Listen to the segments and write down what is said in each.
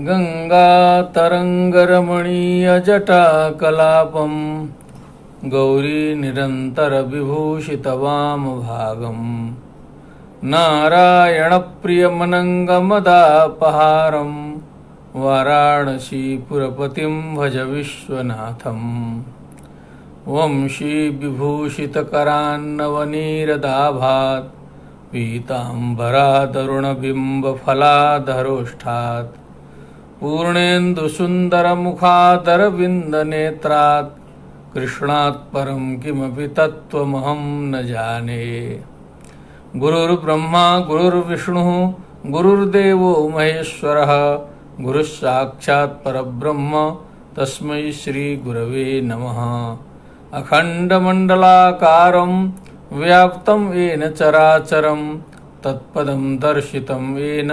गंगातरंगरमणीयजटाकलापं गौरीनिरन्तरविभूषितवामभागं नारायणप्रियमनङ्गमदापहारं वाराणसीपुरपतिं भज विश्वनाथम्। वंशीविभूषितकरान्नवनीरदाभात् पीताम्बरादरुणबिम्बफलाधरोष्ठात् पूर्णेन्दुसुन्दरमुखादरविन्दनेत्रात् कृष्णात् परं किमपि तत्त्वमहं न जाने। गुरुर्ब्रह्मा गुरुर्विष्णुः गुरुर्देवो महेश्वरः गुरुस्साक्षात् परब्रह्म तस्मै श्रीगुरवे नमः। अखण्डमण्डलाकारं व्याप्तं येन चराचरं तत्पदं दर्शितं येन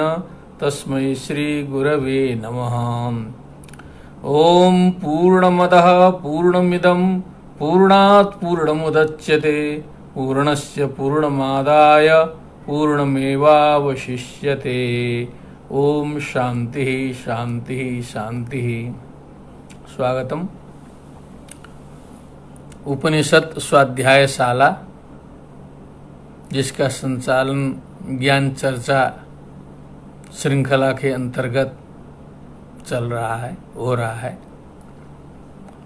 तस्मै श्रीगुरवे नमः। ॐ पूर्णमदः पूर्णमिदं पूर्णात् पूर्णमुदच्यते पूर्णस्य पूर्णमादाय पूर्णमेवावशिष्यते। ओम शांति शांति शांति। स्वागतम। उपनिषद स्वाध्यायशाला जिसका संचालन ज्ञान चर्चा श्रृंखला के अंतर्गत चल रहा है, हो रहा है।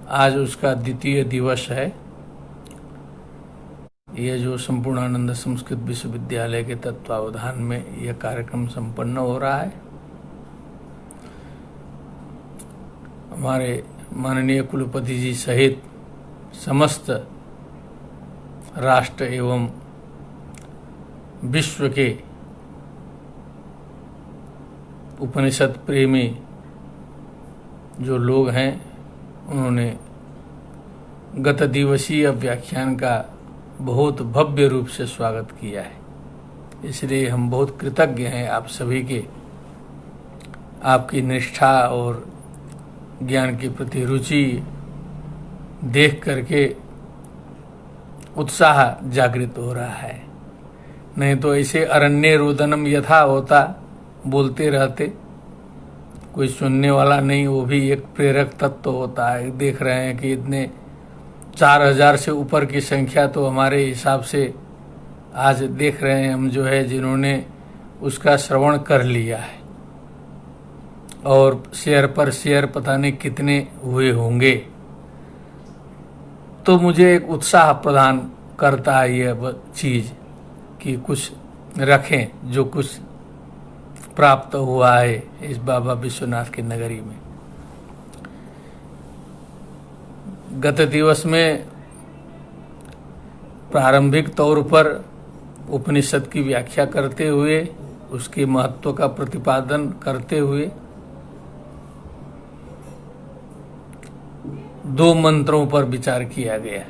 आज उसका द्वितीय दिवस है। यह जो संपूर्णानंद संस्कृत विश्वविद्यालय के तत्वावधान में यह कार्यक्रम संपन्न हो रहा है। हमारे माननीय कुलपति जी सहित समस्त राष्ट्र एवं विश्व के उपनिषद प्रेमी जो लोग हैं, उन्होंने गत दिवसीय व्याख्यान का बहुत भव्य रूप से स्वागत किया है। इसलिए हम बहुत कृतज्ञ हैं आप सभी के, आपकी निष्ठा और ज्ञान के प्रति रुचि देख करके उत्साह जागृत हो रहा है। नहीं तो ऐसे अरण्य रोदनम यथा होता, बोलते रहते, कोई सुनने वाला नहीं, वो भी एक प्रेरक तत्व होता है। देख रहे हैं कि इतने 4000 से ऊपर की संख्या तो हमारे हिसाब से आज देख रहे हैं हम जो है, जिन्होंने उसका श्रवण कर लिया है। और शेयर पर शेयर पता नहीं कितने हुए होंगे। तो मुझे एक उत्साह प्रदान करता है यह चीज़ कि कुछ रखें जो कुछ प्राप्त हुआ है इस बाबा विश्वनाथ की नगरी में। गत दिवस में प्रारंभिक तौर पर उपनिषद की व्याख्या करते हुए, उसके महत्व का प्रतिपादन करते हुए 2 मंत्रों पर विचार किया गया।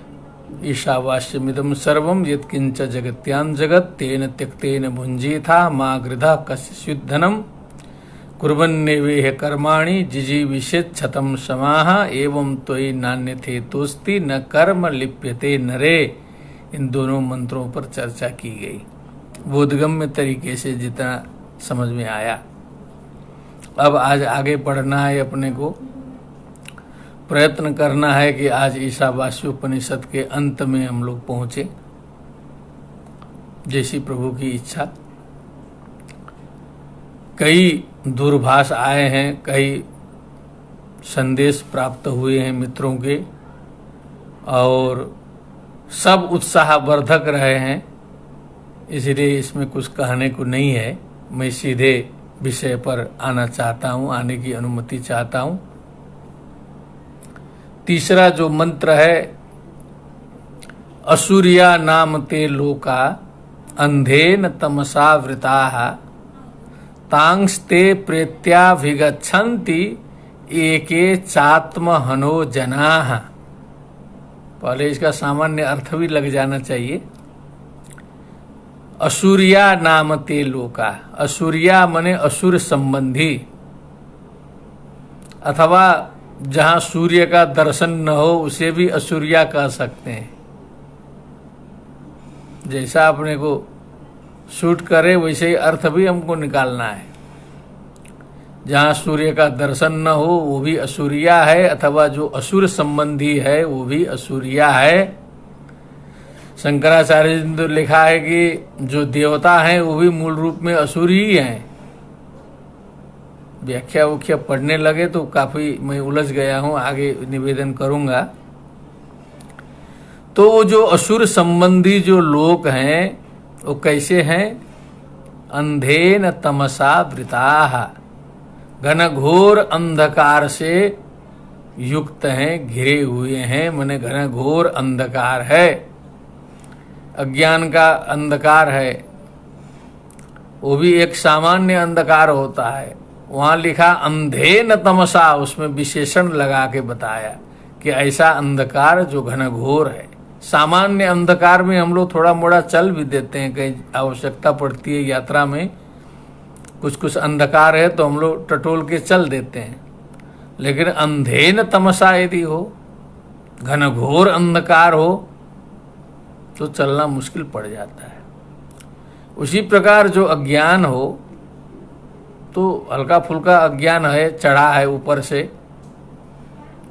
ईशावास्यमिदं सर्वं यत्किंच जगत्यां जगत् तेन त्यक्तेन भुञ्जीथा मा गृधा कस्यचिद्धनं कुर्वन्नेवेह कर्माणि जिजीविषेत् क्षतं समाह एवं त्वयि नान्यथे तोस्ति न कर्म लिप्यते नरे। इन दोनों मंत्रों पर चर्चा की गई बोधगम्य तरीके से, जितना समझ में आया। अब आज आगे बढ़ना है, अपने को प्रयत्न करना है कि आज ईशावास्योपनिषद के अंत में हम लोग पहुंचे, जैसी प्रभु की इच्छा। कई दूरभाष आए हैं, कई संदेश प्राप्त हुए हैं मित्रों के, और सब उत्साहवर्धक रहे हैं। इसलिए इसमें कुछ कहने को नहीं है। मैं सीधे विषय पर आना चाहता हूँ, आने की अनुमति चाहता हूँ। तीसरा जो मंत्र है, असुरिया नाम ते लोका अंधेन तमसा वृताः तांस्ते प्रेत्याभिगच्छन्ति एके चात्महनो जनाः। पहले इसका सामान्य अर्थ भी लग जाना चाहिए। असुरिया नाम ते लोका, असुरिया माने असुर संबंधी, अथवा जहाँ सूर्य का दर्शन न हो उसे भी असुरिया कह सकते हैं। जैसा अपने को सूट करे वैसे ही अर्थ भी हमको निकालना है। जहाँ सूर्य का दर्शन न हो वो भी असुरिया है, अथवा जो असुर संबंधी है वो भी असुरिया है। शंकराचार्य जी ने तो लिखा है कि जो देवता हैं वो भी मूल रूप में असुर ही हैं। व्याख्या उख्या पढ़ने लगे तो काफी मैं उलझ गया हूँ, आगे निवेदन करूंगा। तो वो जो असुर संबंधी जो लोग हैं वो कैसे हैं? अंधेन तमसा वृताः, घनघोर अंधकार से युक्त हैं, घिरे हुए हैं। माने घनघोर अंधकार है, अज्ञान का अंधकार है। वो भी एक सामान्य अंधकार होता है। वहां लिखा अंधेन तमसा, उसमें विशेषण लगा के बताया कि ऐसा अंधकार जो घनघोर है। सामान्य अंधकार में हम लोग थोड़ा मोड़ा चल भी देते हैं, कहीं आवश्यकता पड़ती है यात्रा में, कुछ अंधकार है तो हम लोग टटोल के चल देते हैं। लेकिन अंधेन तमसा यदि हो, घनघोर अंधकार हो, तो चलना मुश्किल पड़ जाता है। उसी प्रकार जो अज्ञान हो, तो हल्का फुल्का अज्ञान है, चढ़ा है ऊपर से,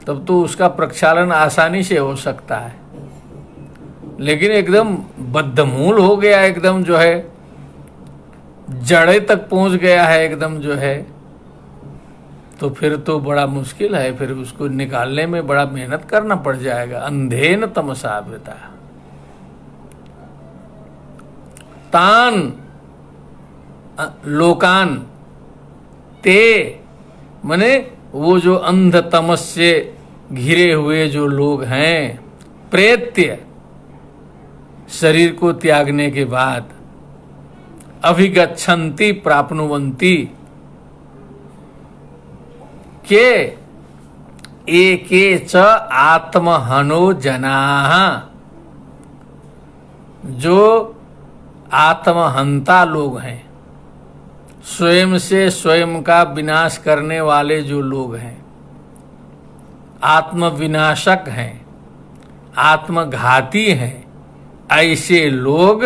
तब तो उसका प्रक्षालन आसानी से हो सकता है। लेकिन एकदम बद्धमूल हो गया, एकदम जो है जड़े तक पहुंच गया है एकदम जो है, तो फिर तो बड़ा मुश्किल है, फिर उसको निकालने में बड़ा मेहनत करना पड़ जाएगा। अंधेन तमसा वृता तान लोकान ते, माने वो जो अंध तमस से घिरे हुए जो लोग हैं, प्रेत्य शरीर को त्यागने के बाद अभिगच्छन्ति प्राप्नुवन्ति के एके च आत्महनो जनाः, जो आत्महंता लोग हैं, स्वयं से स्वयं का विनाश करने वाले जो लोग हैं, आत्मविनाशक हैं, आत्मघाती हैं, ऐसे लोग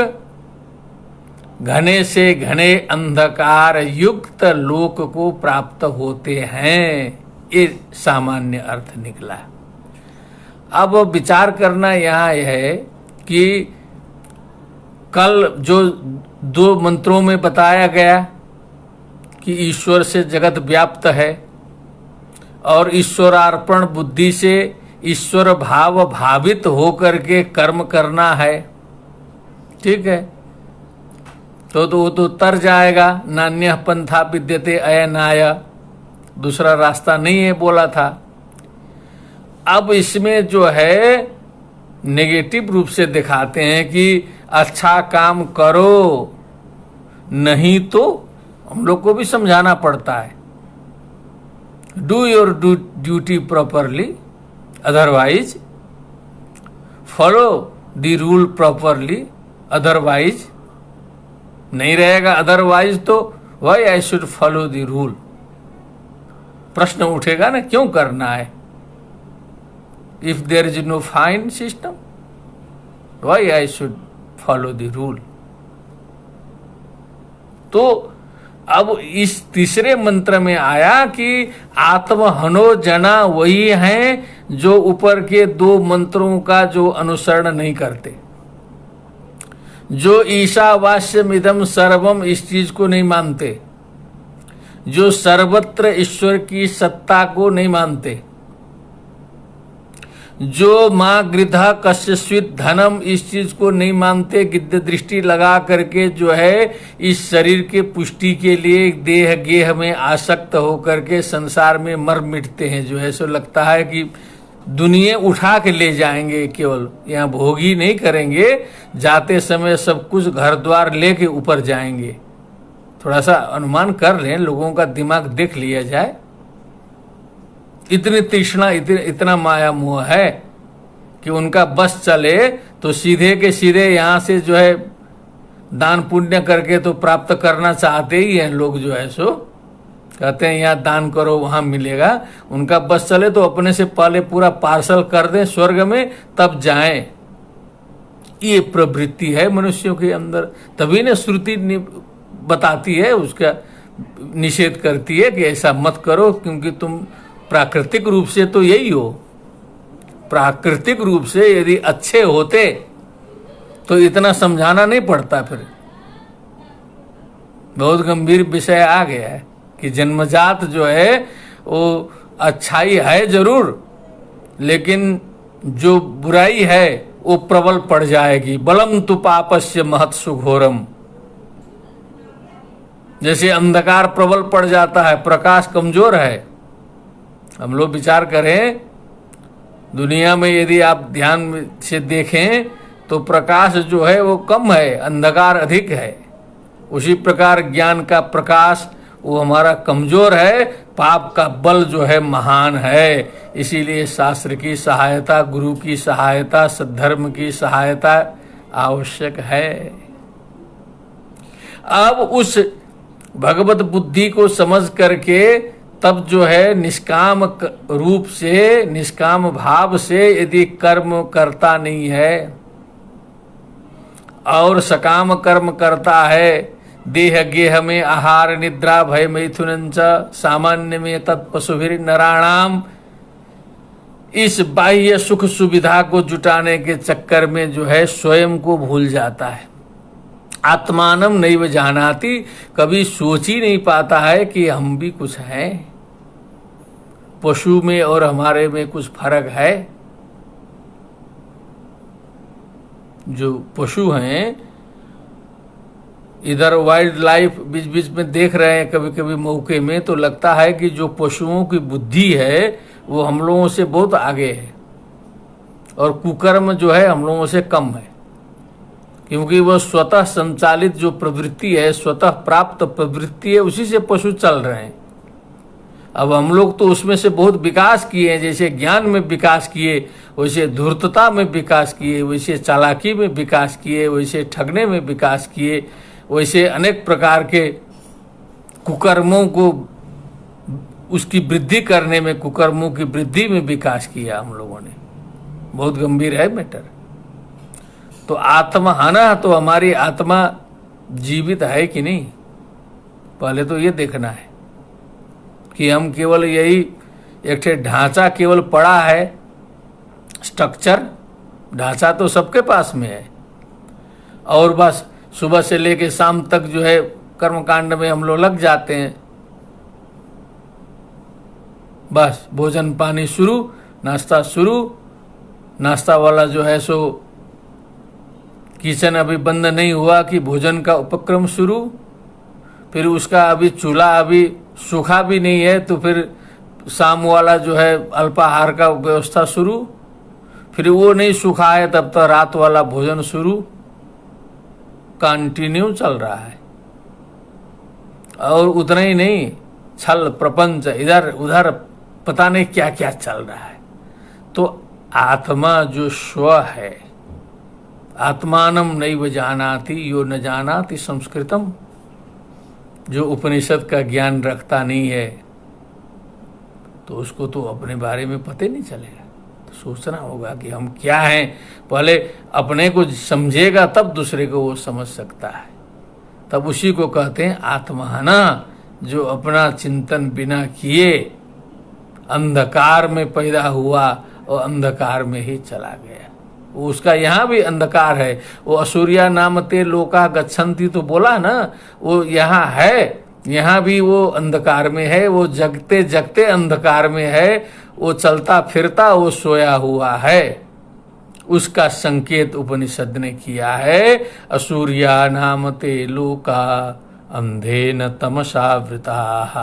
घने से घने अंधकार युक्त लोक को प्राप्त होते हैं। ये सामान्य अर्थ निकला। अब विचार करना यहाँ यह है कि कल जो 2 मंत्रों में बताया गया कि ईश्वर से जगत व्याप्त है और ईश्वरार्पण बुद्धि से ईश्वर भाव भावित होकर के कर्म करना है, ठीक है, तो वो तो तर जाएगा। नान्यः पंथा विद्यते अयनाय, दूसरा रास्ता नहीं है बोला था। अब इसमें जो है नेगेटिव रूप से दिखाते हैं कि अच्छा काम करो, नहीं तो हम लोग को भी समझाना पड़ता है, do your duty properly, otherwise follow the rule properly, otherwise नहीं रहेगा। अदरवाइज तो why I should follow the rule, प्रश्न उठेगा ना, क्यों करना है? If there is no fine system, why I should follow the rule. तो अब इस तीसरे मंत्र में आया कि आत्महनो जना वही हैं जो ऊपर के 2 मंत्रों का जो अनुसरण नहीं करते, जो ईशावास्यमिदं सर्वम इस चीज को नहीं मानते, जो सर्वत्र ईश्वर की सत्ता को नहीं मानते, जो माँ गृधा कस्यस्वित धनम इस चीज को नहीं मानते, गिद्ध दृष्टि लगा करके जो है इस शरीर के पुष्टि के लिए देह गेह में आसक्त होकर के संसार में मर मिटते हैं। जो है सो लगता है कि दुनिया उठा के ले जाएंगे, केवल यहाँ भोग ही नहीं करेंगे, जाते समय सब कुछ घर द्वार लेके ऊपर जाएंगे। थोड़ा सा अनुमान कर लें, लोगों का दिमाग देख लिया जाए, इतनी तृष्णा, इतना माया मोह है कि उनका बस चले तो सीधे के सीधे यहाँ से जो है दान पुण्य करके तो प्राप्त करना चाहते ही हैं लोग। जो है सो कहते हैं यहाँ दान करो वहां मिलेगा, उनका बस चले तो अपने से पहले पूरा पार्सल कर दें स्वर्ग में, तब जाएं। ये प्रवृत्ति है मनुष्यों के अंदर, तभी ने श्रुति बताती है उसका निषेध करती है कि ऐसा मत करो, क्योंकि तुम प्राकृतिक रूप से तो यही हो। प्राकृतिक रूप से यदि अच्छे होते तो इतना समझाना नहीं पड़ता। फिर बहुत गंभीर विषय आ गया है कि जन्मजात जो है वो अच्छाई है जरूर, लेकिन जो बुराई है वो प्रबल पड़ जाएगी। बलम तु पापस्य महत सुघोरम, जैसे अंधकार प्रबल पड़ जाता है, प्रकाश कमजोर है। हम लोग विचार करें, दुनिया में यदि आप ध्यान से देखें तो प्रकाश जो है वो कम है, अंधकार अधिक है। उसी प्रकार ज्ञान का प्रकाश वो हमारा कमजोर है, पाप का बल जो है महान है। इसीलिए शास्त्र की सहायता, गुरु की सहायता, सद्धर्म की सहायता आवश्यक है। अब उस भगवत बुद्धि को समझ करके तब जो है निष्काम रूप से, निष्काम भाव से यदि कर्म करता नहीं है और सकाम कर्म करता है, देह गेह में आहार निद्रा भय मैथुनंच सामान्य में तत्पशुभिर नराणाम, इस बाह्य सुख सुविधा को जुटाने के चक्कर में जो है स्वयं को भूल जाता है। आत्मानम नैव जानाति, कभी सोच ही नहीं पाता है कि हम भी कुछ हैं, पशु में और हमारे में कुछ फर्क है। जो पशु हैं, इधर वाइल्ड लाइफ बीच बीच में देख रहे हैं कभी कभी मौके में, तो लगता है कि जो पशुओं की बुद्धि है वो हम लोगों से बहुत आगे है और कुकर्म जो है हम लोगों से कम है, क्योंकि वो स्वतः संचालित जो प्रवृत्ति है, स्वतः प्राप्त प्रवृत्ति है, उसी से पशु चल रहे हैं। अब हम लोग तो उसमें से बहुत विकास किए हैं, जैसे ज्ञान में विकास किए, वैसे धूर्तता में विकास किए, वैसे चालाकी में विकास किए, वैसे ठगने में विकास किए, वैसे अनेक प्रकार के कुकर्मों को उसकी वृद्धि करने में, कुकर्मों की वृद्धि में विकास किया हम लोगों ने। बहुत गंभीर है मैटर। तो आत्मा हाना, तो हमारी आत्मा जीवित है कि नहीं, पहले तो ये देखना है कि हम केवल यही एक ढांचा केवल पड़ा है, स्ट्रक्चर ढांचा तो सबके पास में है, और बस सुबह से लेके शाम तक जो है कर्मकांड में हम लोग लग जाते हैं। बस भोजन पानी शुरू, नाश्ता शुरू, नाश्ता वाला जो है सो किचन अभी बंद नहीं हुआ कि भोजन का उपक्रम शुरू, फिर उसका अभी चूल्हा अभी सूखा भी नहीं है तो फिर शाम वाला जो है अल्पाहार का व्यवस्था शुरू, फिर वो नहीं सूखा है तब तक रात वाला भोजन शुरू, कंटिन्यू चल रहा है। और उतना ही नहीं, छल प्रपंच इधर उधर पता नहीं क्या क्या चल रहा है। तो आत्मा जो स्व है, आत्मानम नैव जानाति यो न जानाति संस्कृतम, जो उपनिषद का ज्ञान रखता नहीं है तो उसको तो अपने बारे में पता नहीं चलेगा। तो सोचना होगा कि हम क्या हैं, पहले अपने को समझेगा तब दूसरे को वो समझ सकता है। तब उसी को कहते हैं आत्माना, जो अपना चिंतन बिना किए अंधकार में पैदा हुआ और अंधकार में ही चला गया। वो उसका यहाँ भी अंधकार है। वो असुरिया नामते लोका गच्छन्ति तो बोला ना, वो यहाँ है, यहाँ भी वो अंधकार में है, वो जगते जगते अंधकार में है, वो चलता फिरता वो सोया हुआ है। उसका संकेत उपनिषद ने किया है। असुरिया नामते लोका अंधेन तमसावृताः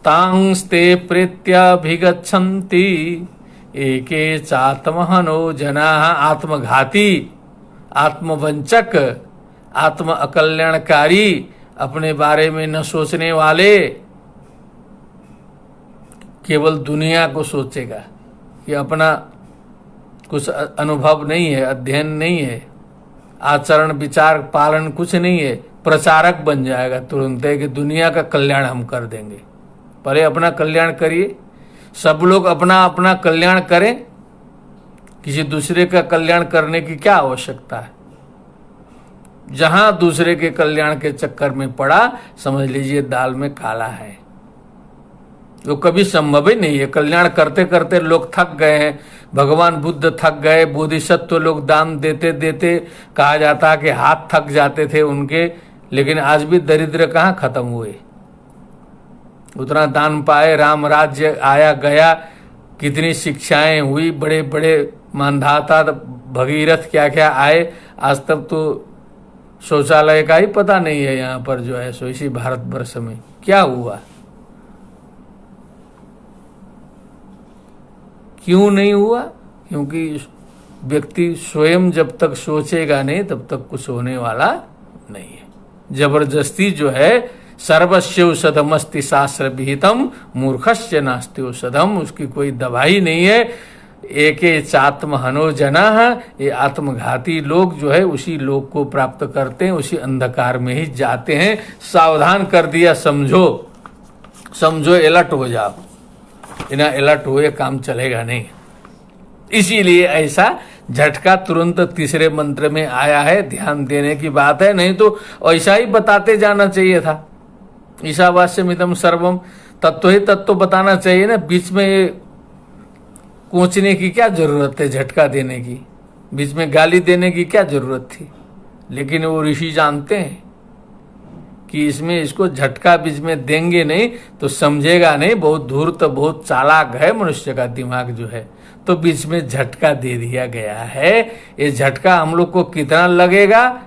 तांस्ते प्रेत्याभिगच्छन्ति एके चात्महनो जनाः। आत्मघाती, आत्मवंचक, आत्म अकल्याणकारी, अपने बारे में न सोचने वाले, केवल दुनिया को सोचेगा कि अपना कुछ अनुभव नहीं है, अध्ययन नहीं है, आचरण विचार पालन कुछ नहीं है, प्रचारक बन जाएगा तुरंत है कि दुनिया का कल्याण हम कर देंगे। पहले अपना कल्याण करिए। सब लोग अपना अपना कल्याण करें, किसी दूसरे का कल्याण करने की क्या आवश्यकता है। जहां दूसरे के कल्याण के चक्कर में पड़ा, समझ लीजिए दाल में काला है। वो कभी संभव ही नहीं है। कल्याण करते करते लोग थक गए हैं। भगवान बुद्ध थक गए, बोधिसत्व लोग दान देते देते कहा जाता है कि हाथ थक जाते थे उनके, लेकिन आज भी दरिद्र कहाँ खत्म हुए। उतना दान पाए, राम राज्य आया गया, कितनी शिक्षाएं हुई, बड़े बड़े मानधाता भगीरथ क्या क्या आए। आज तक तो शौचालय का ही पता नहीं है यहाँ पर जो है सो इसी भारतवर्ष में क्या हुआ, क्यों नहीं हुआ? क्योंकि व्यक्ति स्वयं जब तक सोचेगा नहीं तब तक कुछ होने वाला नहीं है। जबरदस्ती जो है सर्वस्व औषधमस्ति शास्त्र विहितम मूर्खस्य नास्ति औषधम, उसकी कोई दवाई नहीं है। एके चात्म हनो जना, ये आत्मघाती लोग जो है उसी लोग को प्राप्त करते हैं, उसी अंधकार में ही जाते हैं। सावधान कर दिया, समझो समझो, अलर्ट हो जाओ। बिना अलर्ट हुए काम चलेगा नहीं। इसीलिए ऐसा झटका तुरंत तीसरे मंत्र में आया है, ध्यान देने की बात है। नहीं तो ऐसा ही बताते जाना चाहिए था। ईशावास्यमिदं सर्वम, तत्व ही तत्व बताना चाहिए ना। बीच में कोचने की क्या जरूरत है, झटका देने की, बीच में गाली देने की क्या जरूरत थी? लेकिन वो ऋषि जानते हैं कि इसमें इसको झटका बीच में देंगे नहीं तो समझेगा नहीं। बहुत धूर्त, बहुत चालाक है मनुष्य का दिमाग जो है, तो बीच में झटका दे दिया गया है। ये झटका हम लोग को कितना लगेगा,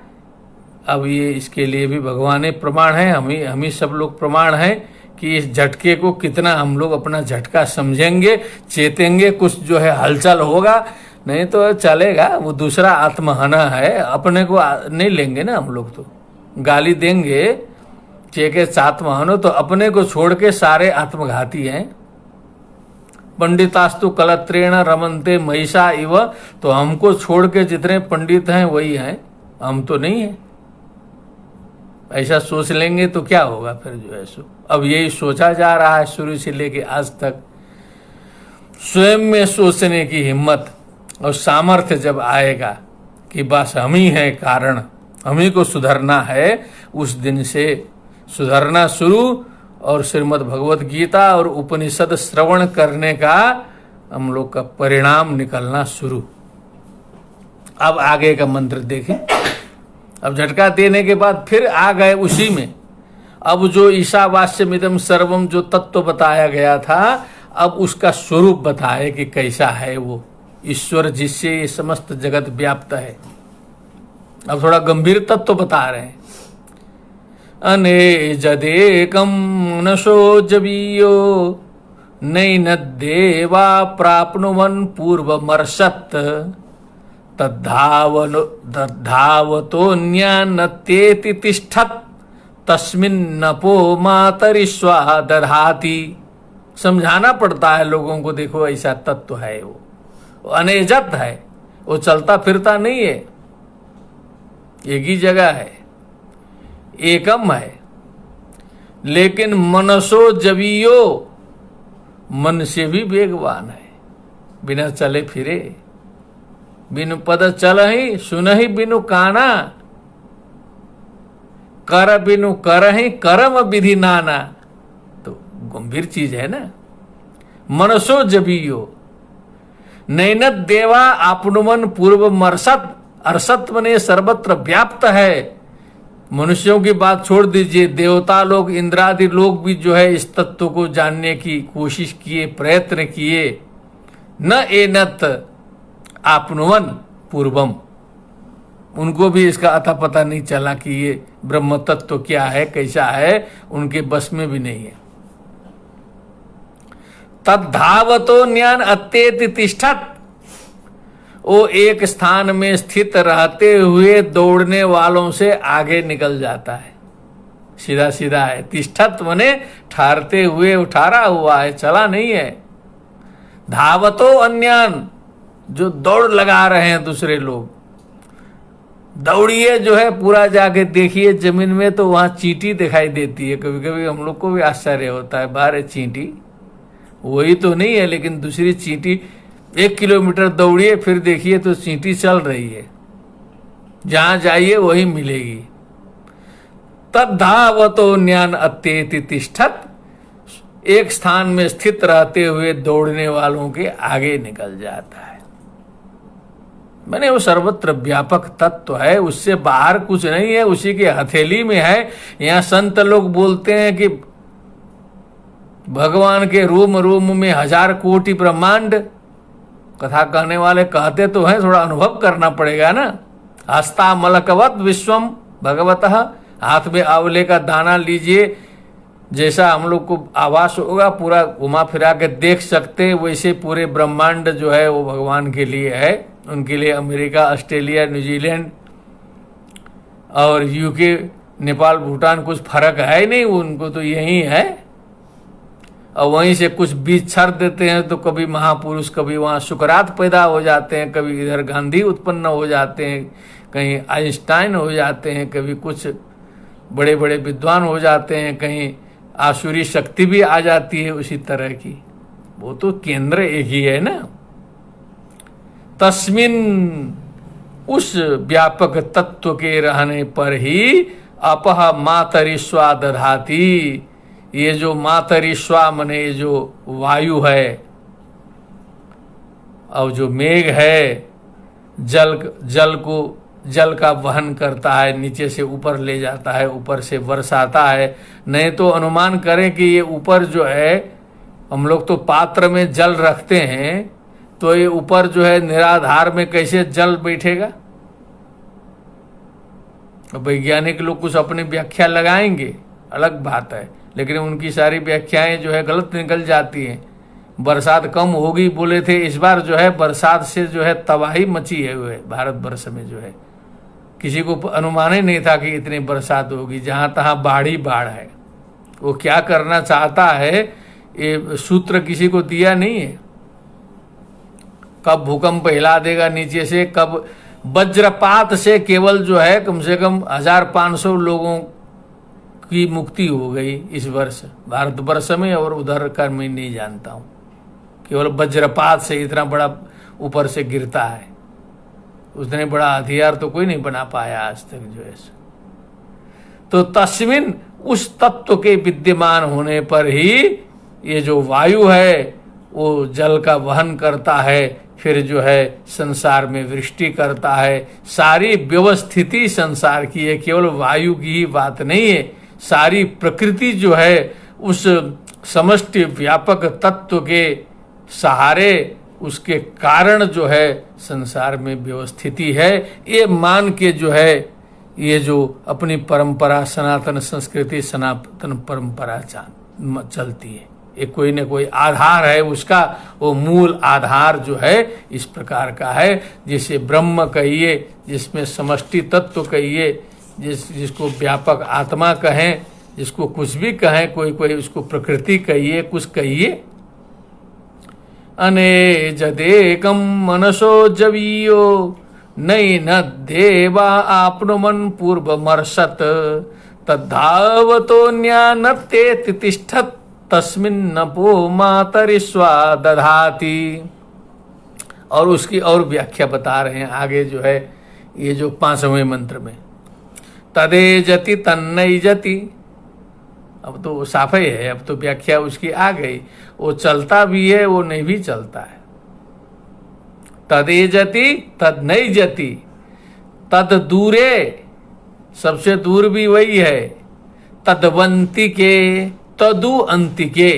अब ये इसके लिए भी भगवान प्रमाण है, हम ही सब लोग प्रमाण है कि इस झटके को कितना हम लोग अपना झटका समझेंगे, चेतेंगे, कुछ जो है हलचल होगा। नहीं तो चलेगा, वो दूसरा आत्महना है, अपने को नहीं लेंगे ना हम लोग। तो गाली देंगे चेके चात्महनो, तो अपने को छोड़ के सारे आत्मघाती हैं। पंडितास्तु कलत्रेण रमनते महिषा इव, तो हमको छोड़ के जितने पंडित हैं वही हैं, हम तो नहीं है। ऐसा सोच लेंगे तो क्या होगा फिर जो है सो। अब यही सोचा जा रहा है शुरू से लेके आज तक। स्वयं में सोचने की हिम्मत और सामर्थ्य जब आएगा कि बस हम ही हैं कारण, हम ही को सुधरना है, उस दिन से सुधरना शुरू और श्रीमद् भगवत गीता और उपनिषद श्रवण करने का हम लोग का परिणाम निकलना शुरू। अब आगे का मंत्र देखें। अब झटका देने के बाद फिर आ गए उसी में। अब जो ईशावास्यमिदं सर्वम जो तत्व बताया गया था, अब उसका स्वरूप बताए कि कैसा है वो ईश्वर जिससे ये समस्त जगत व्याप्त है। अब थोड़ा गंभीर तत्व बता रहे हैं। अनेजदेकं मनसो जवीयो नैन देवा प्राप्नुवन् पूर्वमर्षत् तद्धावतोऽन्यान्नत्येति तिष्ठत् तस्मिन्नपो मातरिश्वा दधाति। समझाना पड़ता है लोगों को, देखो ऐसा तत्व है, वो अनेजत है, वो चलता फिरता नहीं है, एक ही जगह है, एकम है। लेकिन मनसो जवीयो, मन से भी वेगवान है, बिना चले फिरे। बिनु पद चल ही सुन ही बिनु काना, कर बिनु कर ही करम विधि नाना। तो गंभीर चीज है ना। मनसो जवीयो नैन देवा आपनुमन पूर्व मरसत, अरसत मने सर्वत्र व्याप्त है। मनुष्यों की बात छोड़ दीजिए, देवता लोग, इंद्रादि लोग भी जो है इस तत्व को जानने की कोशिश किए, प्रयत्न किए। न एनत आपनुवन पूर्वम, उनको भी इसका अता पता नहीं चला कि ये ब्रह्म तत्व क्या है, कैसा है, उनके बस में भी नहीं है। तद्धावतो ज्ञान अत्येति तिष्ठत्, वो एक स्थान में स्थित रहते हुए दौड़ने वालों से आगे निकल जाता है। सीधा सीधा है। तिष्ठत मने ठहरते हुए, उठारा हुआ है, चला नहीं है। धावतो अन्यान, जो दौड़ लगा रहे हैं दूसरे लोग। दौड़िए जो है पूरा जाके देखिए जमीन में, तो वहां चींटी दिखाई देती है। कभी कभी हम लोग को भी आश्चर्य होता है, बाहर चींटी वही तो नहीं है, लेकिन दूसरी चींटी। 1 किलोमीटर दौड़िए फिर देखिए तो चींटी चल रही है। जहां जाइए वही मिलेगी। तद्धावतो न्यान अत्येति तिष्ठत, एक स्थान में स्थित रहते हुए दौड़ने वालों के आगे निकल जाता है। मैंने वो सर्वत्र व्यापक तत्व है, उससे बाहर कुछ नहीं है, उसी के हथेली में है। यहाँ संत लोग बोलते हैं कि भगवान के रोम रोम में 1000 कोटि ब्रह्मांड। कथा कहने वाले कहते तो हैं, थोड़ा अनुभव करना पड़ेगा ना। हस्ता मलकवत विश्वम भगवतः, हाथ में आंवले का दाना लीजिए, जैसा हम लोग को आवास होगा पूरा घुमा फिरा के देख सकते हैं, वैसे पूरे ब्रह्मांड जो है वो भगवान के लिए है। उनके लिए अमेरिका, ऑस्ट्रेलिया, न्यूजीलैंड और यूके, नेपाल, भूटान कुछ फर्क है नहीं, उनको तो यही है। और वहीं से कुछ बीज छर देते हैं तो कभी महापुरुष, कभी वहाँ सुकरात पैदा हो जाते हैं, कभी इधर गांधी उत्पन्न हो जाते हैं, कहीं आइंस्टाइन हो जाते हैं, कभी कुछ बड़े बड़े विद्वान हो जाते हैं, कहीं आसुरी शक्ति भी आ जाती है उसी तरह की। वो तो केंद्र एक ही है ना। तस्मिन, उस व्यापक तत्व के रहने पर ही अपह मातरिस्वा दधाती, ये जो मातरिस्वा मने ये जो वायु है और जो मेघ है, जल का वहन करता है, नीचे से ऊपर ले जाता है, ऊपर से बरसाता है। नहीं तो अनुमान करें कि ये ऊपर जो है, हम लोग तो पात्र में जल रखते हैं, तो ये ऊपर जो है निराधार में कैसे जल बैठेगा। वैज्ञानिक लोग कुछ अपनी व्याख्या लगाएंगे, अलग बात है, लेकिन उनकी सारी व्याख्याएं जो है गलत निकल जाती हैं। बरसात कम होगी बोले थे, इस बार जो है बरसात से जो है तबाही मची है हुए भारतवर्ष में। जो है किसी को अनुमान ही नहीं था कि इतनी बरसात होगी, जहां तहां बाढ़ ही बाढ़ है। वो क्या करना चाहता है ये सूत्र किसी को दिया नहीं है। कब भूकंप हिला देगा नीचे से, कब वज्रपात से केवल जो है कम से कम 1500 लोगों की मुक्ति हो गई इस वर्ष भारतवर्ष में, और उधर का मैं नहीं जानता हूं। केवल वज्रपात से इतना बड़ा ऊपर से गिरता है, उतने बड़ा हथियार तो कोई नहीं बना पाया आज तक जो है। तो तस्मिन, उस तत्व के विद्यमान होने पर ही ये जो वायु है वो जल का वहन करता है, फिर जो है संसार में वृष्टि करता है। सारी व्यवस्थिति संसार की है, केवल वायु की ही बात नहीं है। सारी प्रकृति जो है उस समष्टि व्यापक तत्व के सहारे, उसके कारण जो है संसार में व्यवस्थिति है। ये मान के जो है ये जो अपनी परंपरा, सनातन संस्कृति, सनातन परंपरा चलती है। ये कोई न कोई आधार है उसका, वो मूल आधार जो है इस प्रकार का है। जिसे ब्रह्म कहिए, जिसमें समष्टि तत्व कहिए, जिसको व्यापक आत्मा कहें, जिसको कुछ भी कहें, कोई उसको प्रकृति कहिए, कुछ कहिए। अने जदेकम मनसो जवीयो नई न देवा आपनुमन पूर्वमर्षत तद्धावतो न्यानते तिष्ठत तस्मिन् नपो मातरिस्वा दधाति। और उसकी और व्याख्या बता रहे हैं आगे जो है ये जो 5वें मंत्र में, तदे जति तन्नई जति। अब तो साफ ही है, अब तो व्याख्या उसकी आ गई। वो चलता भी है, वो नहीं भी चलता है। तदे जति तद नहीं जति, तद दूरे, सबसे दूर भी वही है। तदवंती के तदु अंतिके,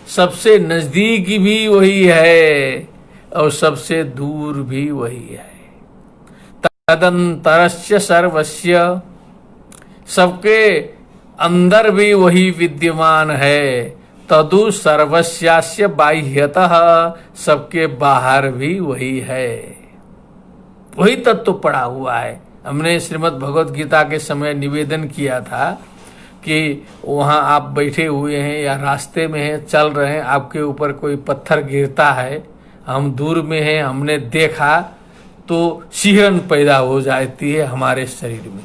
सबसे नजदीक भी वही है और सबसे दूर भी वही है। तदंतरस्य सर्वस्य, सबके अंदर भी वही विद्यमान है। तदु सर्वस्यास्य बाह्यतः, सबके बाहर भी वही है। वही तत्व पड़ा हुआ है। हमने श्रीमद् भगवद गीता के समय निवेदन किया था कि वहाँ आप बैठे हुए हैं या रास्ते में हैं, चल रहे हैं, आपके ऊपर कोई पत्थर गिरता है, हम दूर में हैं, हमने देखा तो सिहरन पैदा हो जाती है हमारे शरीर में।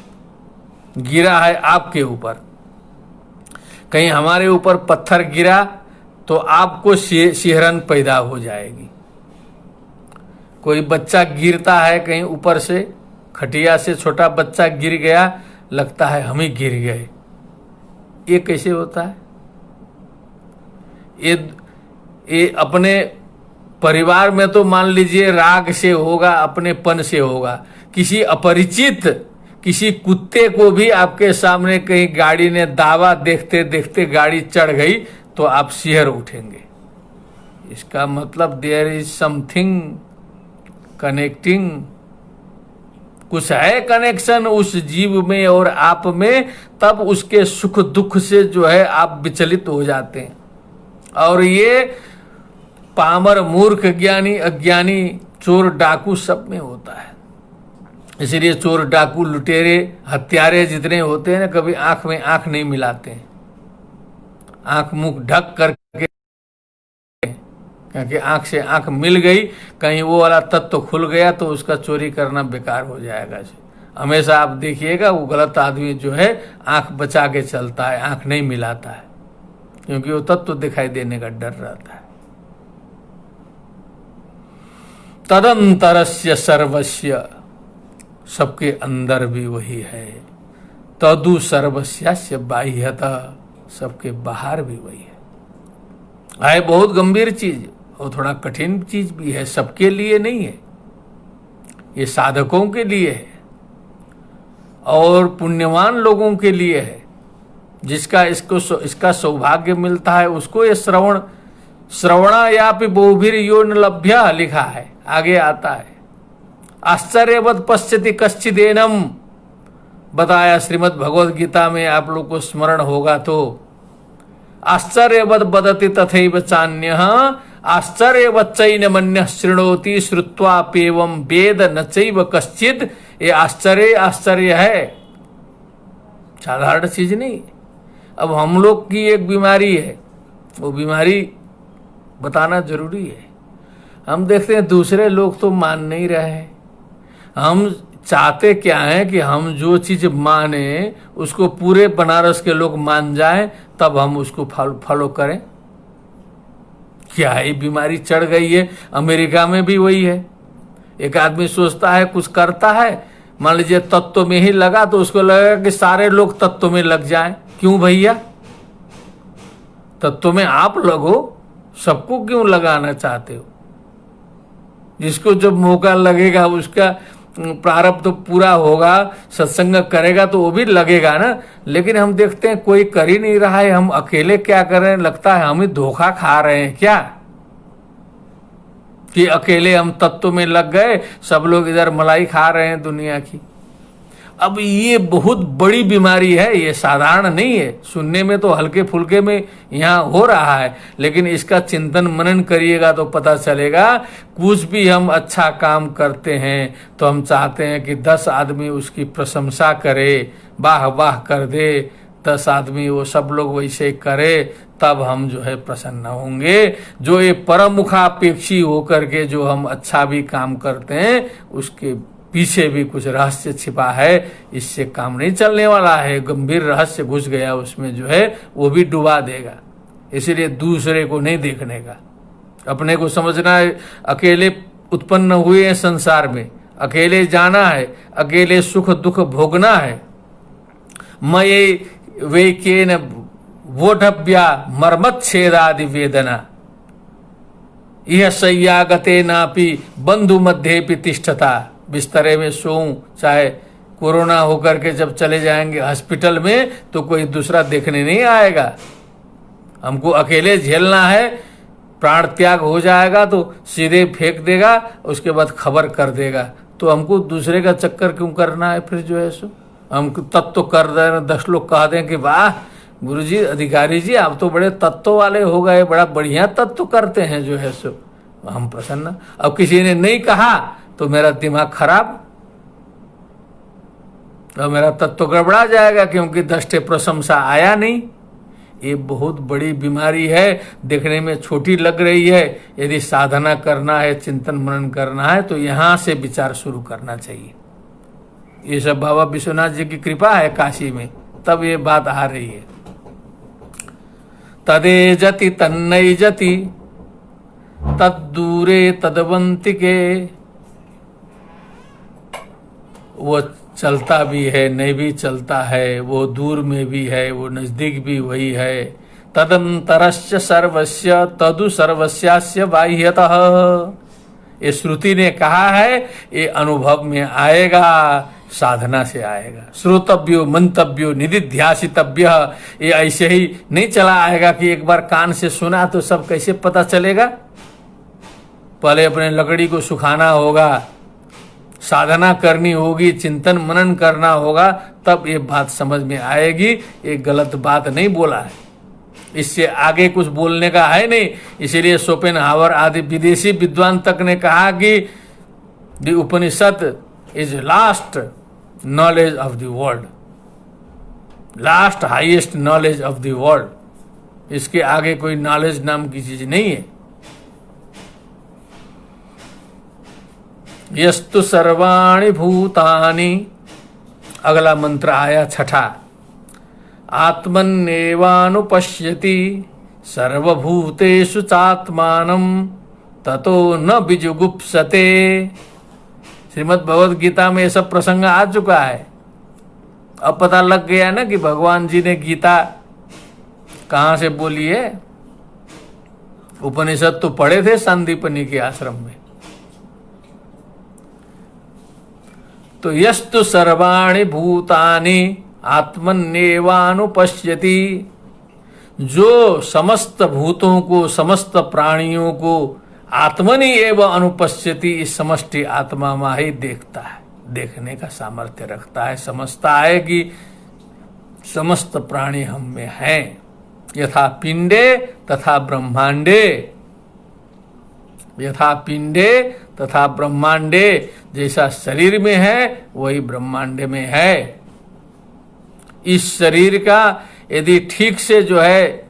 गिरा है आपके ऊपर, कहीं हमारे ऊपर पत्थर गिरा तो आपको सिहरन पैदा हो जाएगी। कोई बच्चा गिरता है कहीं ऊपर से खटिया से छोटा बच्चा गिर गया, लगता है हम ही गिर गए। ये कैसे होता है? ये अपने परिवार में तो मान लीजिए राग से होगा, अपनेपन से होगा। किसी अपरिचित, किसी कुत्ते को भी आपके सामने कहीं गाड़ी ने दावा देखते देखते गाड़ी चढ़ गई तो आप सिहर उठेंगे। इसका मतलब देयर इज समथिंग कनेक्टिंग, कुछ है कनेक्शन उस जीव में और आप में, तब उसके सुख दुख से जो है आप विचलित हो जाते हैं। और ये पामर, मूर्ख, ज्ञानी, अज्ञानी, चोर, डाकू सब में होता है। इसलिए चोर, डाकू, लुटेरे, हत्यारे जितने होते हैं ना, कभी आंख में आंख नहीं मिलाते हैं, आंख मुंह ढक करके, क्योंकि आंख से आंख मिल गई, कहीं वो वाला तत्व खुल गया तो उसका चोरी करना बेकार हो जाएगा। हमेशा आप देखिएगा वो गलत आदमी जो है आंख बचा के चलता है, आंख नहीं मिलाता है, क्योंकि वो तत्व दिखाई देने का डर रहता है। तदंतरस्य सर्वस्य, सबके अंदर भी वही है। तदु सर्वस्यास्य बाह्यतः, सबके बाहर भी वही है। बहुत गंभीर चीज और थोड़ा कठिन चीज भी है, सबके लिए नहीं है, ये साधकों के लिए है और पुण्यवान लोगों के लिए है। जिसका इसका सौभाग्य मिलता है उसको ये श्रवणा या बहुभिर यो न लभ्य लिखा है, आगे आता है। आश्चर्यवत पश्यति कश्चिदेनम, बताया श्रीमद् भगवद गीता में, आप लोग को स्मरण होगा तो। आश्चर्यवत बदति तथैव चान्यः, आश्चर्यवत चैनमन्यः शृणोति श्रुत्वाप्येवं वेद न चैव कश्चित्। ये आश्चर्य है, साधारण चीज नहीं। अब हम लोग की एक बीमारी है, वो बीमारी बताना जरूरी है। हम देखते हैं दूसरे लोग तो मान नहीं रहे, हम चाहते क्या है कि हम जो चीज माने उसको पूरे बनारस के लोग मान जाएं, तब हम उसको फॉलो करें। क्या है, बीमारी चढ़ गई है। अमेरिका में भी वही है। एक आदमी सोचता है कुछ करता है, मान लीजिए तत्व में ही लगा तो उसको लगेगा कि सारे लोग तत्व में लग जाएं। क्यों भैया, तत्व में आप लगो, सबको क्यों लगाना चाहते हो? जिसको जब मौका लगेगा उसका प्रारब्ध तो पूरा होगा, सत्संग करेगा तो वो भी लगेगा ना। लेकिन हम देखते हैं कोई कर ही नहीं रहा है, हम अकेले क्या कर रहे हैं, लगता है हम ही धोखा खा रहे हैं क्या, कि अकेले हम तत्व में लग गए, सब लोग इधर मलाई खा रहे हैं दुनिया की। अब ये बहुत बड़ी बीमारी है, ये साधारण नहीं है। सुनने में तो हल्के फुल्के में यहाँ हो रहा है, लेकिन इसका चिंतन मनन करिएगा तो पता चलेगा। कुछ भी हम अच्छा काम करते हैं तो हम चाहते हैं कि 10 आदमी उसकी प्रशंसा करे, वाह वाह कर दे, 10 आदमी वो सब लोग वैसे करे, तब हम जो है प्रसन्न होंगे। जो ये परमुखापेक्षी होकर के जो हम अच्छा भी काम करते हैं, उसके पीछे भी कुछ रहस्य छिपा है, इससे काम नहीं चलने वाला है। गंभीर रहस्य घुस गया उसमें, जो है वो भी डुबा देगा। इसीलिए दूसरे को नहीं देखने का, अपने को समझना है। अकेले उत्पन्न हुए हैं संसार में, अकेले जाना है, अकेले सुख दुख भोगना है। मये वे केन वोढव्या मर्मच्छेदादि वेदना, यह सय्यागते नापि बंधु मध्य भी तिष्ठता। बिस्तरे में सोऊं, चाहे कोरोना होकर के जब चले जाएंगे हॉस्पिटल में तो कोई दूसरा देखने नहीं आएगा। हमको अकेले झेलना है, प्राण त्याग हो जाएगा तो सीधे फेंक देगा, उसके बाद खबर कर देगा। तो हमको दूसरे का चक्कर क्यों करना है फिर, जो है सो हम तत्व कर दें, 10 लोग कह दें कि वाह गुरुजी, अधिकारी जी, आप तो बड़े तत्व वाले हो गए, बड़ा बढ़िया तत्व करते हैं, जो है सो हम प्रसन्न। अब किसी ने नहीं कहा तो मेरा दिमाग खराब, तो मेरा तत्व गड़बड़ा जाएगा, क्योंकि 10 प्रशंसा आया नहीं। ये बहुत बड़ी बीमारी है, देखने में छोटी लग रही है। यदि साधना करना है, चिंतन मनन करना है, तो यहां से विचार शुरू करना चाहिए। ये सब बाबा विश्वनाथ जी की कृपा है काशी में, तब ये बात आ रही है। तदे जति तन्नई जति तद्दूरे तदवंतिके, वो चलता भी है, नहीं भी चलता है, वो दूर में भी है, वो नजदीक भी वही है। तदंतरश्च सर्वस्य तदु सर्वस्यास्य बाह्यतः, ये श्रुति ने कहा है, ये अनुभव में आएगा, साधना से आएगा। श्रोतव्यो मंतव्यो निधिध्यासितव्य, ये ऐसे ही नहीं चला आएगा कि एक बार कान से सुना तो सब कैसे पता चलेगा। पहले अपने लकड़ी को सुखाना होगा, साधना करनी होगी, चिंतन मनन करना होगा, तब ये बात समझ में आएगी। ये गलत बात नहीं बोला है, इससे आगे कुछ बोलने का है नहीं। इसीलिए शोपेनहावर आदि विदेशी विद्वान तक ने कहा कि the Upanishad is last knowledge of the world, last highest knowledge of the world. इसके आगे कोई नॉलेज नाम की चीज नहीं है। यस्तु सर्वाणि भूतानि, अगला मंत्र आया छठा, आत्मन्नेवानुपश्यति सर्वभूतेषु चात्मानं ततो न विजुगुप्सते। श्रीमद् भगवद गीता में ये सब प्रसंग आ चुका है। अब पता लग गया ना कि भगवान जी ने गीता कहाँ से बोली है। उपनिषद तो पढ़े थे संदीपनी के आश्रम में। तो यस्तु सर्वाणि भूतानि आत्मन्नेवानुपश्यति, जो समस्त भूतों को, समस्त प्राणियों को आत्मनि एवं अनुपश्यति, इस समष्टि आत्मा में ही देखता है, देखने का सामर्थ्य रखता है, समझता है कि समस्त प्राणी हम में हैं। यथा पिंडे तथा ब्रह्मांडे, यथा पिंडे तथा ब्रह्मांडे, जैसा शरीर में है वही ब्रह्मांड में है। इस शरीर का यदि ठीक से जो है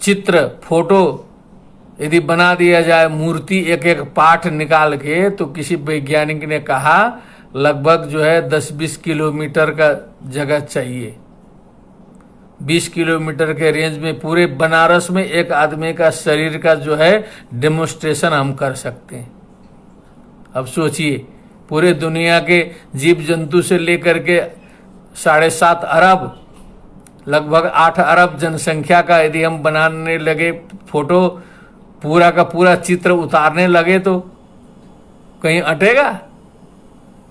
चित्र, फोटो यदि बना दिया जाए, मूर्ति एक एक पार्ट निकाल के, तो किसी वैज्ञानिक ने कहा लगभग जो है 10-20 किलोमीटर का जगह चाहिए। 20 किलोमीटर के रेंज में पूरे बनारस में एक आदमी का शरीर का जो है डेमोन्स्ट्रेशन हम कर सकते हैं। अब सोचिए, पूरे दुनिया के जीव जंतु से लेकर के 7.5 अरब, लगभग 8 अरब जनसंख्या का यदि हम बनाने लगे फोटो, पूरा का पूरा चित्र उतारने लगे, तो कहीं अटेगा?